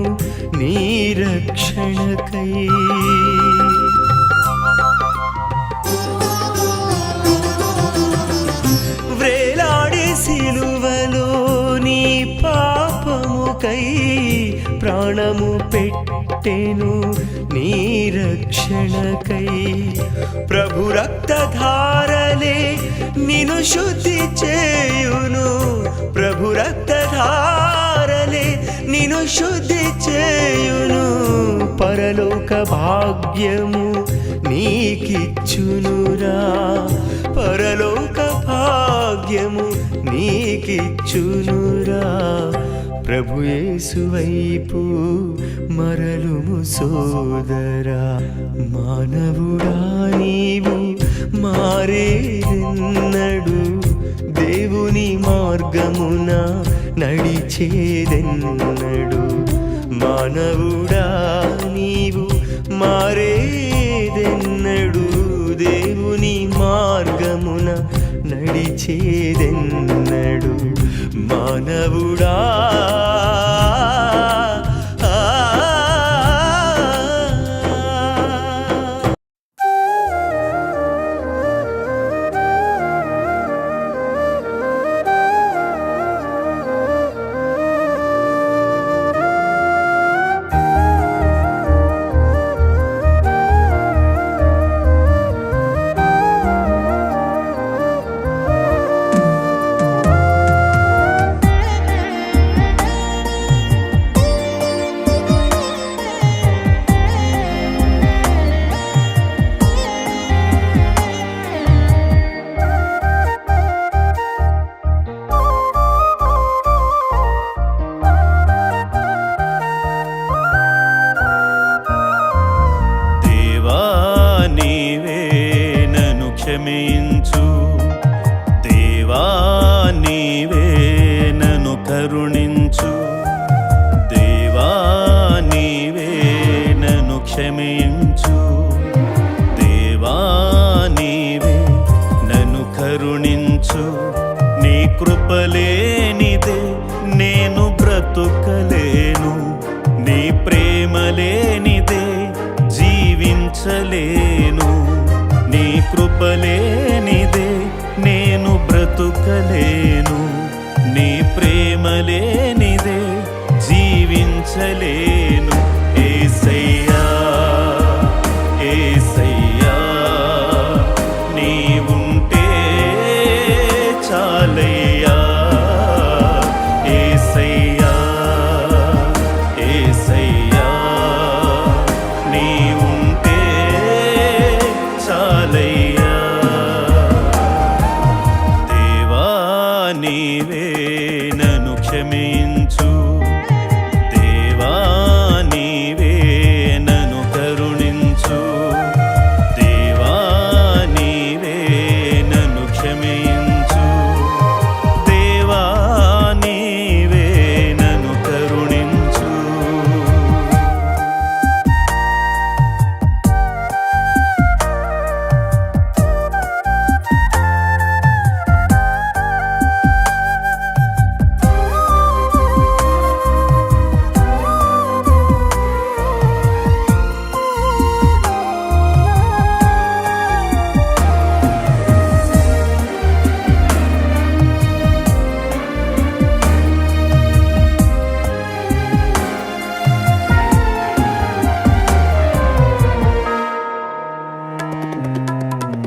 నీ రక్షణకై. వ్రేలాడే సిలువలో నీ పాపముకై ప్రాణము పెట్టెను నీ రక్షణకై. ప్రభు రక్తధారలే నిన్ను శుద్ధి చేయును, ప్రభు రక్తధారలే నిన్ను శుద్ధి చేయును. పరలోక భాగ్యము నీకిచ్చునురా, పరలోక భాగ్యము నీకిచ్చునురా. ప్రభు యేసు వైపు మరలుము సోదరా. మానవుడా నీవు మారేదెన్నడు, దేవుని మార్గమున నడిచేదెన్నడు. మానవుడా నీవు మారేదెన్నడు, దేవుని మార్గమున నడిచేదెన్నడు. మానవుడా కరుణించు దేవా నీవే నన్ను క్షమించు దేవా నీవే నన్ను కరుణించు నీ కృపలేనిదే నేను బ్రతుకలేను నీ ప్రేమలేనిదే జీవించలేను నీ కృపలేనిదే నేను బ్రతుకలేను నీ ప్రేమలేనిదే జీవించలేను యేసయ్యా యేసయ్యా నీవుంటే చాలయ్యా యేసయ్యా యేసయ్యా నీవుంటే చాలయ్యా దేవా నీవే నన్ను క్షమించు దేవా నీవే నన్ను కరుణించు దేవా నీవే నన్ను క్షమించు దేవా నీవే నన్ను కరుణించు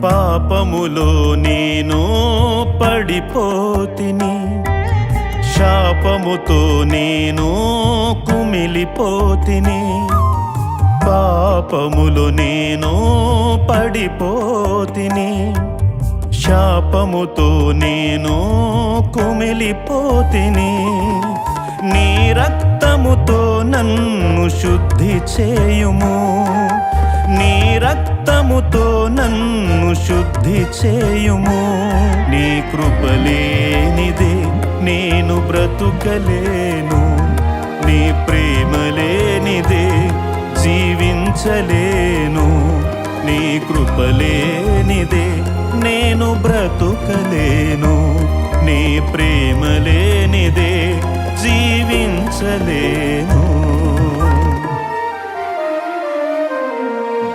పాపములో నేను పడిపోతిని శాపముతో నేను కుమిలిపోతిని పాపములో నేను పడిపోతిని శాపముతో నేను కుమిలిపోతిని నీ రక్తముతో నన్ను శుద్ధి చేయుము నీ రక్తముతో నన్ను శుద్ధి చేయుము నీ కృపలేనిదే నేను బ్రతుకలేను నీ ప్రేమలేనిదే జీవించలేను నీ కృపలేనిదే నేను బ్రతుకలేను నీ ప్రేమలేనిదే జీవించలేను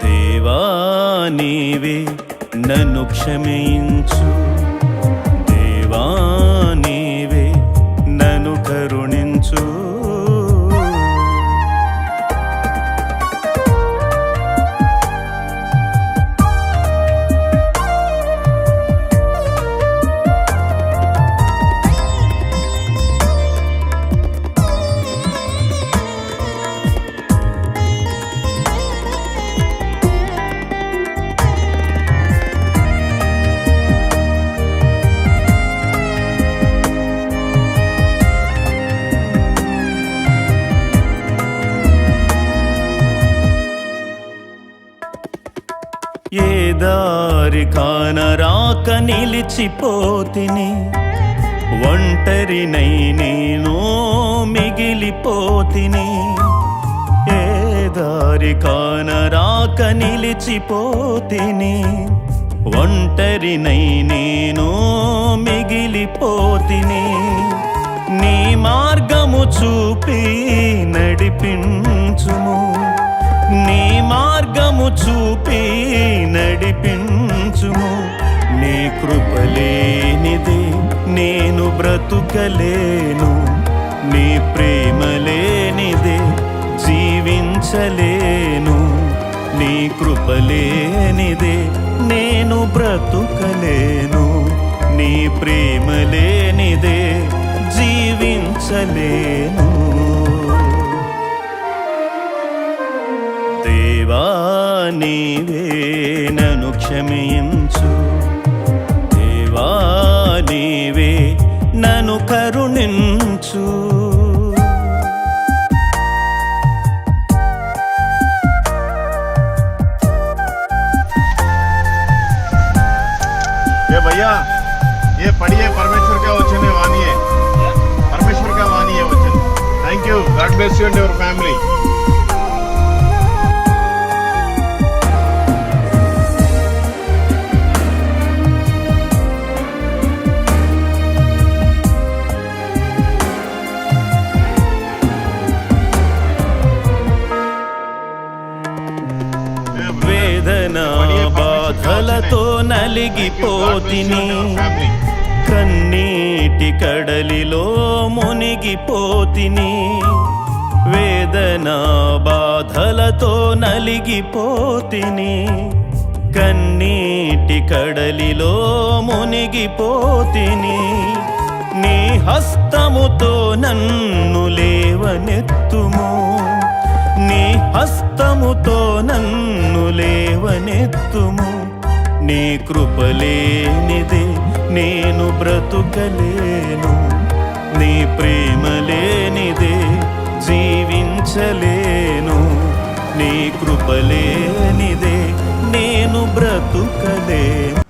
దేవా నీవే నన్ను క్షమించు దేవా నీవే నన్ను కరుణించు ఏ దారి కానరాక నిలిచిపోతిని ఒంటరినై నేను మిగిలిపోతిని ఏ దారి కానరాక నిలిచిపోతిని ఒంటరినై నేను మిగిలిపోతిని నీ మార్గము చూపి నడిపించుము నీ మార్గము చూపి నడిపించుము నీ కృపలేనిదే నేను బ్రతుకలేను నీ ప్రేమలేనిదే జీవించలేను నీ కృపలేనిదే నేను బ్రతుకలేను నీ ప్రేమలేనిదే జీవించలేను దేవా నీవే నన్ను క్షమించు దేవా నీవే నన్ను కరుణించు ये भैया ये पढ़िए परमेश्वर का वचन है वानिए परमेश्वर का वानिए God bless you and your family. వేదన బాధలతో నలిగిపోతిని, కన్నీటి కడలిలో మునిగిపోతిని. వేదన బాధలతో నలిగిపోతిని, కన్నీటి కడలిలో మునిగిపోతిని. నీ హస్తముతో నన్ను లేవనెత్తుము, నీ హస్తముతో నన్ను లేవనెత్తుము. నీ కృపలేనిదే నేను బ్రతుకలేను, నీ ప్రేమ లేనిదే జీవించలేను. నీ కృపలేనిదే నేను బ్రతుకలేను.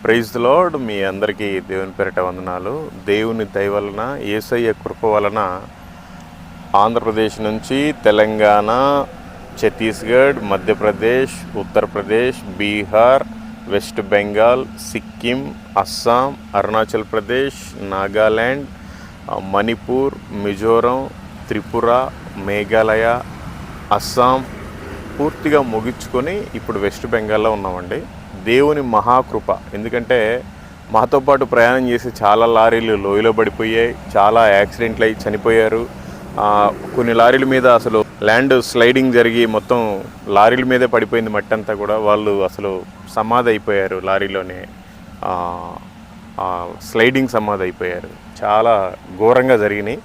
Praise the lord. మీ అందరికీ దేవుని పేరిట వందనాలు. దేవుని దయ వలన, యేసయ్య కృప వలన ఆంధ్రప్రదేశ్ నుంచి తెలంగాణ, ఛత్తీస్గఢ్, మధ్యప్రదేశ్, ఉత్తరప్రదేశ్, బీహార్, వెస్ట్ బెంగాల్, సిక్కిం, అస్సాం, అరుణాచల్ ప్రదేశ్, నాగాల్యాండ్, మణిపూర్, మిజోరం, త్రిపుర, మేఘాలయ, అస్సాం పూర్తిగా ముగించుకొని ఇప్పుడు వెస్ట్ బెంగాల్లో ఉన్నామండి. దేవుని మహాకృప. ఎందుకంటే మాతో పాటు ప్రయాణం చేసి చాలా లారీలు లోయలో పడిపోయాయి, చాలా యాక్సిడెంట్లు అయి చనిపోయారు. కొన్ని లారీల మీద అసలు ల్యాండ్ స్లైడింగ్ జరిగి మొత్తం లారీల మీదే పడిపోయింది మట్టి అంతా కూడా. వాళ్ళు అసలు సమాధి అయిపోయారు, లారీలోనే స్లైడింగ్ సమాధి అయిపోయారు. చాలా ఘోరంగా జరిగినాయి.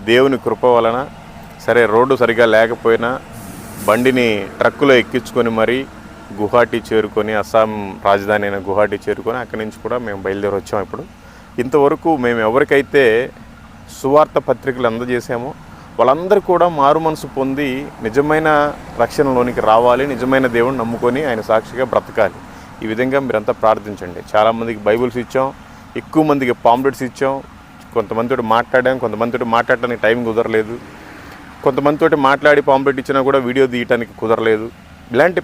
దేవుని కృప వలన సరే రోడ్డు సరిగా లేకపోయినా బండిని ట్రక్కులో ఎక్కించుకొని మరీ గువాహటి చేరుకొని, అస్సాం రాజధాని అయిన గువాహటి చేరుకొని అక్కడి నుంచి కూడా మేము బయలుదేరి వచ్చాము. ఇప్పుడు ఇంతవరకు మేము ఎవరికైతే సువార్త పత్రికలు అందజేసామో వాళ్ళందరూ కూడా మారు మనసు పొంది నిజమైన రక్షణలోనికి రావాలి, నిజమైన దేవుని నమ్ముకొని ఆయన సాక్షిగా బ్రతకాలి. ఈ విధంగా మీరంతా ప్రార్థించండి. చాలామందికి బైబుల్స్ ఇచ్చాం, ఎక్కువ మందికి పాంప్లెట్స్ ఇచ్చాం. కొంతమందితో మాట్లాడాం, కొంతమందితో మాట్లాడటానికి టైం కుదరలేదు. కొంతమందితో మాట్లాడి పాంప్లెట్ ఇచ్చినా కూడా వీడియో తీయటానికి కుదరలేదు. ఇలాంటి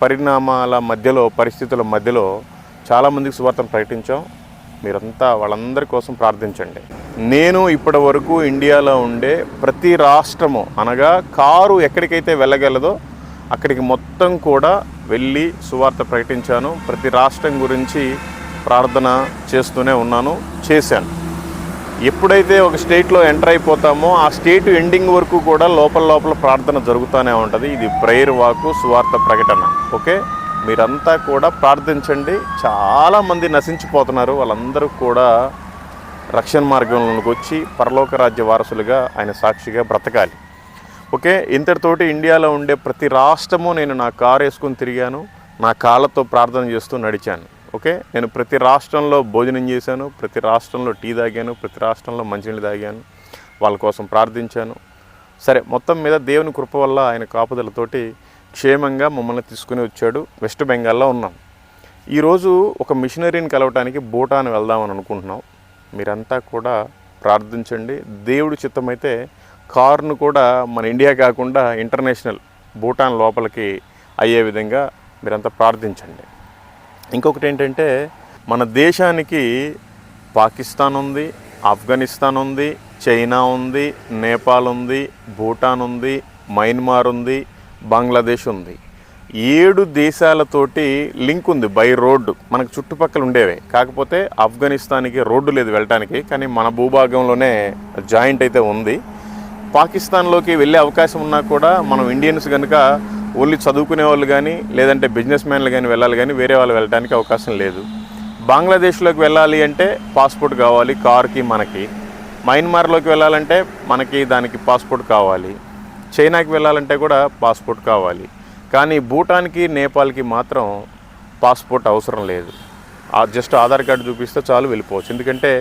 పరిణామాల మధ్యలో, పరిస్థితుల మధ్యలో చాలామందికి సువార్తను ప్రకటించాం. మీరంతా వాళ్ళందరి కోసం ప్రార్థించండి. నేను ఇప్పటి వరకు ఇండియాలో ఉండే ప్రతి రాష్ట్రము, అనగా కారు ఎక్కడికైతే వెళ్ళగలదో అక్కడికి మొత్తం కూడా వెళ్ళి సువార్త ప్రకటించాను. ప్రతి రాష్ట్రం గురించి ప్రార్థన చేస్తూనే ఉన్నాను, చేశాను. ఎప్పుడైతే ఒక స్టేట్లో ఎంటర్ అయిపోతామో ఆ స్టేట్ ఎండింగ్ వరకు కూడా లోపల ప్రార్థన జరుగుతూనే ఉంటుంది. ఇది ప్రేయర్ వాకు, సువార్త ప్రకటన. ఓకే, మీరంతా కూడా ప్రార్థించండి. చాలామంది నశించిపోతున్నారు, వాళ్ళందరూ కూడా రక్షణ మార్గంలోకి వచ్చి పరలోక రాజ్య వారసులుగా ఆయన సాక్షిగా బ్రతకాలి. ఓకే, ఇంతటితోటి ఇండియాలో ఉండే ప్రతి రాష్ట్రము నేను నా కారు వేసుకొని తిరిగాను, నా కాళ్ళతో ప్రార్థన చేస్తూ నడిచాను. ఓకే, నేను ప్రతి రాష్ట్రంలో భోజనం చేశాను, ప్రతి రాష్ట్రంలో టీ తాగాను, ప్రతి రాష్ట్రంలో మంచినీళ్ళు తాగాను, వాళ్ళ కోసం ప్రార్థించాను. సరే, మొత్తం మీద దేవుని కృప వల్ల ఆయన కాపుదలతోటి క్షేమంగా మమ్మల్ని తీసుకుని వచ్చాడు. వెస్ట్ బెంగాల్లో ఉన్నాం. ఈరోజు ఒక మిషనరీని కలవటానికి భూటాన్ వెళ్దామని అనుకుంటున్నాం. మీరంతా కూడా ప్రార్థించండి. దేవుడి చిత్తమైతే కారును కూడా మన ఇండియా కాకుండా ఇంటర్నేషనల్ భూటాన్ లోపలికి అయ్యే విధంగా మీరంతా ప్రార్థించండి. ఇంకొకటి ఏంటంటే, మన దేశానికి పాకిస్తాన్ ఉంది, ఆఫ్ఘనిస్తాన్ ఉంది, చైనా ఉంది, నేపాల్ ఉంది, భూటాన్ ఉంది, మయన్మార్ ఉంది, బంగ్లాదేశ్ ఉంది. 7 దేశాలతోటి లింక్ ఉంది బై రోడ్డు, మనకు చుట్టుపక్కల ఉండేవే. కాకపోతే ఆఫ్ఘనిస్తాన్కి రోడ్డు లేదు వెళ్ళటానికి, కానీ మన భూభాగంలోనే జాయింట్ అయితే ఉంది. పాకిస్తాన్లోకి వెళ్ళే అవకాశం ఉన్నా కూడా మనం ఇండియన్స్ కనుక ఓన్లీ చదువుకునే వాళ్ళు కానీ లేదంటే బిజినెస్ మ్యాన్లు కానీ వెళ్ళాలి, కానీ వేరే వాళ్ళు వెళ్ళడానికి అవకాశం లేదు. బంగ్లాదేశ్లోకి వెళ్ళాలి అంటే పాస్పోర్ట్ కావాలి కార్కి మనకి. మయన్మార్లోకి వెళ్ళాలంటే మనకి దానికి పాస్పోర్ట్ కావాలి. చైనాకి వెళ్ళాలంటే కూడా పాస్పోర్ట్ కావాలి. కానీ భూటాన్కి, నేపాల్కి మాత్రం పాస్పోర్ట్ అవసరం లేదు. జస్ట్ ఆధార్ కార్డు చూపిస్తే చాలు, వెళ్ళిపోవచ్చు. ఎందుకంటే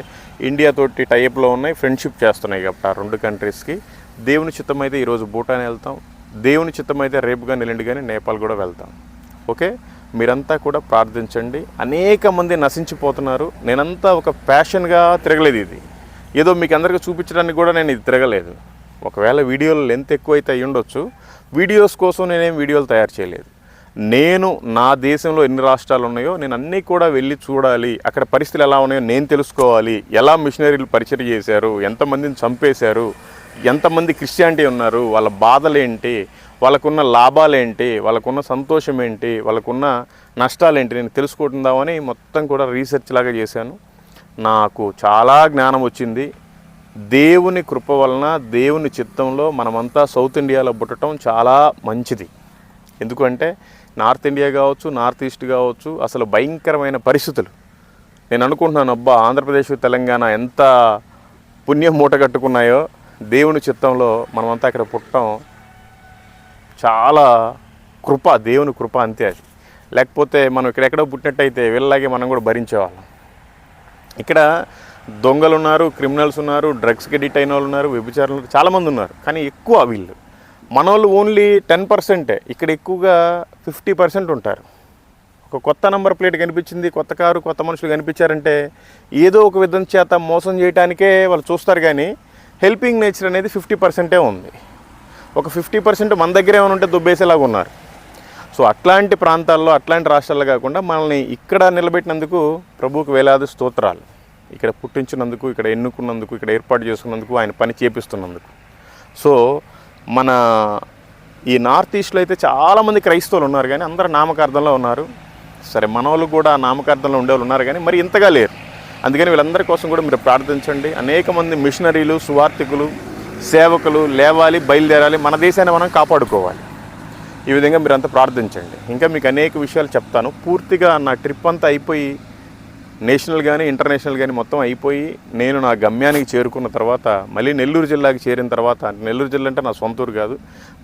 ఇండియాతోటి టైప్లో ఉన్నాయి, ఫ్రెండ్షిప్ చేస్తున్నాయి కాబట్టి ఆ 2 కంట్రీస్కి. దేవుని చిత్తమైతే ఈరోజు భూటాన్ వెళ్తాం, దేవుని చిత్తమైతే రేపు కానీ ఎల్లుండి కానీ నేపాల్ కూడా వెళ్తాం. ఓకే, మీరంతా కూడా ప్రార్థించండి. అనేక మంది నశించిపోతున్నారు. నేనంతా ఒక ప్యాషన్గా తిరగలేదు ఇది. ఏదో మీకు అందరికీ చూపించడానికి కూడా నేను ఇది తిరగలేదు. ఒకవేళ వీడియోలు లెంత్ ఎక్కువైతే అయ్యి ఉండొచ్చు. వీడియోస్ కోసం నేనేం వీడియోలు తయారు చేయలేదు. నేను నా దేశంలో ఎన్ని రాష్ట్రాలు ఉన్నాయో నేను అన్నీ కూడా వెళ్ళి చూడాలి, అక్కడ పరిస్థితులు ఎలా ఉన్నాయో నేను తెలుసుకోవాలి, ఎలా మిషనరీలు పరిచయం చేశారు, ఎంతమందిని చంపేశారు, ఎంతమంది క్రిస్టియానిటీ ఉన్నారు, వాళ్ళ బాధలేంటి, వాళ్ళకున్న లాభాలేంటి, వాళ్ళకున్న సంతోషం ఏంటి, వాళ్ళకున్న నష్టాలేంటి నేను తెలుసుకుంటుందామని మొత్తం కూడా రీసెర్చ్ లాగా చేశాను. నాకు చాలా జ్ఞానం వచ్చింది. దేవుని కృప వలన, దేవుని చిత్తంలో మనమంతా సౌత్ ఇండియాలో పుట్టడం చాలా మంచిది. ఎందుకంటే నార్త్ ఇండియా కావచ్చు, నార్త్ ఈస్ట్ కావచ్చు, అసలు భయంకరమైన పరిస్థితులు. నేను అనుకుంటున్నాను, అబ్బా ఆంధ్రప్రదేశ్ తెలంగాణ ఎంత పుణ్యం మూట కట్టుకున్నాయో, దేవుని చిత్తంలో మనమంతా ఇక్కడ పుట్టడం చాలా కృప, దేవుని కృప అంతే అది. లేకపోతే మనం ఇక్కడెక్కడో పుట్టినట్టయితే వీళ్ళలాగే మనం కూడా భరించేవాళ్ళం. ఇక్కడ దొంగలు ఉన్నారు, క్రిమినల్స్ ఉన్నారు, డ్రగ్స్కి అడిక్ట్ అయిన వాళ్ళు ఉన్నారు, వ్యభిచారులు చాలామంది ఉన్నారు. కానీ ఎక్కువ వీళ్ళు మన వాళ్ళు ఓన్లీ 10%. ఇక్కడ ఎక్కువగా 50% ఉంటారు. ఒక కొత్త నెంబర్ ప్లేట్ కనిపించింది, కొత్త కారు, కొత్త మనుషులు కనిపించారంటే ఏదో ఒక విధం చేత మోసం చేయడానికే వాళ్ళు చూస్తారు. కానీ హెల్పింగ్ నేచర్ అనేది 50% ఉంది. ఒక 50% మన దగ్గర ఏమైనా ఉంటే దుబ్బేసేలాగా ఉన్నారు. సో అట్లాంటి ప్రాంతాల్లో, అట్లాంటి రాష్ట్రాల్లో కాకుండా మనల్ని ఇక్కడ నిలబెట్టినందుకు ప్రభువుకు వేలాది స్తోత్రాలు. ఇక్కడ పుట్టించినందుకు, ఇక్కడ ఎన్నుకున్నందుకు, ఇక్కడ ఏర్పాటు చేసుకున్నందుకు, ఆయన పని చేపిస్తున్నందుకు. సో మన ఈ నార్త్ ఈస్ట్లో అయితే చాలామంది క్రైస్తవులు ఉన్నారు, కానీ అందరూ నామకార్థంలో ఉన్నారు. సరే, మన వాళ్ళు కూడా నామకార్థంలో ఉండేవాళ్ళు ఉన్నారు, కానీ మరి ఇంతగా లేరు. అందుకని వీళ్ళందరి కోసం కూడా మీరు ప్రార్థించండి. అనేక మంది మిషనరీలు, సువార్థికులు, సేవకులు లేవాలి, బయలుదేరాలి, మన దేశాన్ని మనం కాపాడుకోవాలి. ఈ విధంగా మీరు అంతా ప్రార్థించండి. ఇంకా మీకు అనేక విషయాలు చెప్తాను. పూర్తిగా నా ట్రిప్ అంతా అయిపోయి, నేషనల్ కానీ ఇంటర్నేషనల్ కానీ మొత్తం అయిపోయి, నేను నా గమ్యానికి చేరుకున్న తర్వాత, మళ్ళీ నెల్లూరు జిల్లాకి చేరిన తర్వాత, నెల్లూరు జిల్లా అంటే నా సొంత ఊరు కాదు,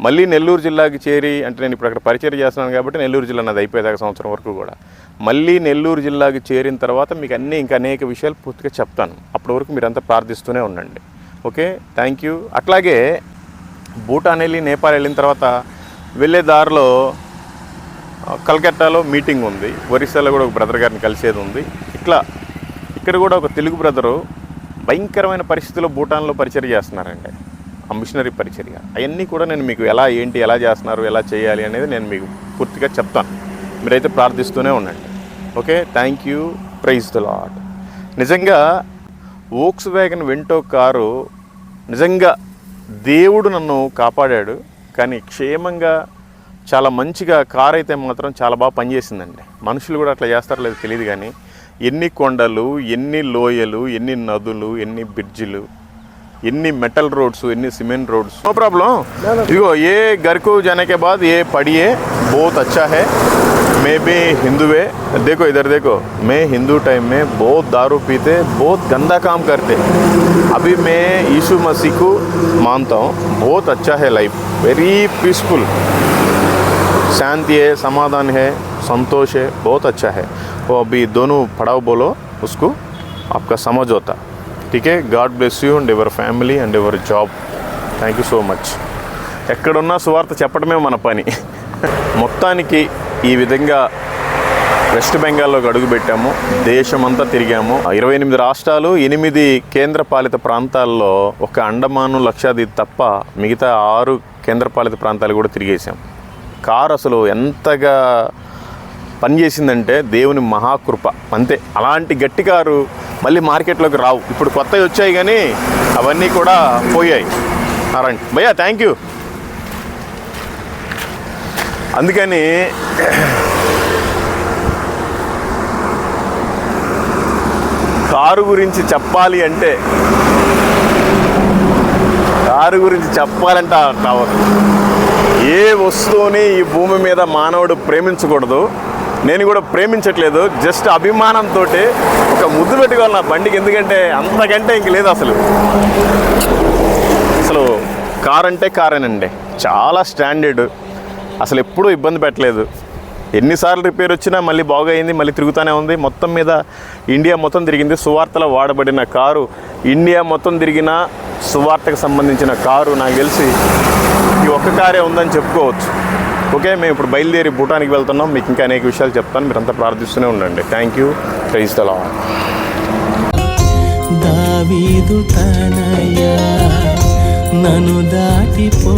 మళ్ళీ నెల్లూరు జిల్లాకి చేరి, అంటే నేను ఇప్పుడు అక్కడ పరిచయం చేస్తున్నాను కాబట్టి నెల్లూరు జిల్లా నాది అయిపోయేదాకా సంవత్సరం వరకు కూడా, మళ్ళీ నెల్లూరు జిల్లాకి చేరిన తర్వాత మీకు ఇంకా అనేక విషయాలు పూర్తిగా చెప్తాను. అప్పటి వరకు మీరంతా ప్రార్థిస్తూనే ఉండండి. Okay, thank you. అట్లాగే భూటాన్ వెళ్ళి, నేపాల్ వెళ్ళిన తర్వాత వెళ్ళే దారిలో కలకత్తాలో మీటింగ్ ఉంది, ఒరిస్సాలో కూడా ఒక బ్రదర్ గారిని కలిసేది ఉంది. ఇక్కడ కూడా ఒక తెలుగు బ్రదరు భయంకరమైన పరిస్థితుల్లో భూటాన్లో పరిచర్య చేస్తున్నారండి, ఆ మిషనరీ పరిచర్య. అవన్నీ కూడా నేను మీకు ఎలా చేస్తున్నారు, ఎలా చేయాలి అనేది నేను మీకు పూర్తిగా చెప్తాను. మీరైతే ప్రార్థిస్తూనే ఉండండి. Okay, thank you. Praise the lord. నిజంగా వోక్స్ వ్యాగన్ వెంటో కారు నిజంగా దేవుడు నన్ను కాపాడాడు. కానీ క్షేమంగా, చాలా మంచిగా కారు అయితే మాత్రం చాలా బాగా పనిచేసిందండి. మనుషులు కూడా అట్లా చేస్తారో లేదో తెలియదు, కానీ ఎన్ని కొండలు, ఎన్ని లోయలు, ఎన్ని నదులు, ఎన్ని బ్రిడ్జిలు, ఎన్ని మెటల్ రోడ్స్, ఎన్ని సిమెంట్ రోడ్స్. No problem. ఇదిగో ఏ గర్కు जाने के बाद ये पढ़िए, बहुत अच्छा है. मैं भी हिंदू है. देखो इधर देखो, मैं हिंदू टाइम में बहुत दारू पीते, बहुत गंदा काम करते. अभी मैं यीशु मसीह को मानता हूँ. बहुत अच्छा है लाइफ, वेरी पीसफुल. शांति है, समाधान है, संतोष है, बहुत अच्छा है. वो अभी दोनों पढ़ाओ बोलो उसको, आपका समझ होता. ठीक है. गाड bless you and your family and your job. Thank you so much. ఎక్కడున్నా సువార్త చెప్పడమే మన పని. మొత్తానికి ఈ విధంగా వెస్ట్ బెంగాల్లోకి అడుగుపెట్టాము. దేశమంతా తిరిగాము. 28 రాష్ట్రాలు, 8 కేంద్రపాలిత ప్రాంతాల్లో, ఒక అండమాను, లక్షద్వీప్ తప్ప మిగతా 6 కేంద్రపాలిత ప్రాంతాలు కూడా తిరిగేసాం. కారు అసలు ఎంతగా పనిచేసిందంటే దేవుని మహాకృప అంతే. అలాంటి గట్టి కారు మళ్ళీ మార్కెట్లోకి రావు. ఇప్పుడు కొత్తవి వచ్చాయి, కానీ అవన్నీ కూడా పోయాయి. రండి భయ్యా, థ్యాంక్ యూ. అందుకని కారు గురించి చెప్పాలంటే ఏ వస్తువుని ఈ భూమి మీద మానవుడు ప్రేమించకూడదు. నేను కూడా ప్రేమించట్లేదు. జస్ట్ అభిమానంతో ఒక ముద్దు పెట్టుకోవాలి నా బండికి. ఎందుకంటే అంతకంటే ఇంక లేదు. అసలు కార్ అంటే కారేనండి, చాలా స్టాండర్డ్. అసలు ఎప్పుడూ ఇబ్బంది పెట్టలేదు. ఎన్నిసార్లు రిపేర్ వచ్చినా మళ్ళీ బాగయింది, మళ్ళీ తిరుగుతూనే ఉంది. మొత్తం మీద ఇండియా మొత్తం తిరిగింది. సువార్తలో వాడబడిన కారు, ఇండియా మొత్తం తిరిగిన సువార్తకు సంబంధించిన కారు నాకు తెలిసి ఈ ఒక్క కారే ఉందని చెప్పుకోవచ్చు. ఓకే, మేము ఇప్పుడు బయలుదేరి భూటానికి వెళ్తున్నాం. మీకు ఇంకా అనేక విషయాలు చెప్తాను. మీరంతా ప్రార్థిస్తూనే ఉండండి. Thank you. Praise the lord. దావీదు తనయ నన్ను దాటిపో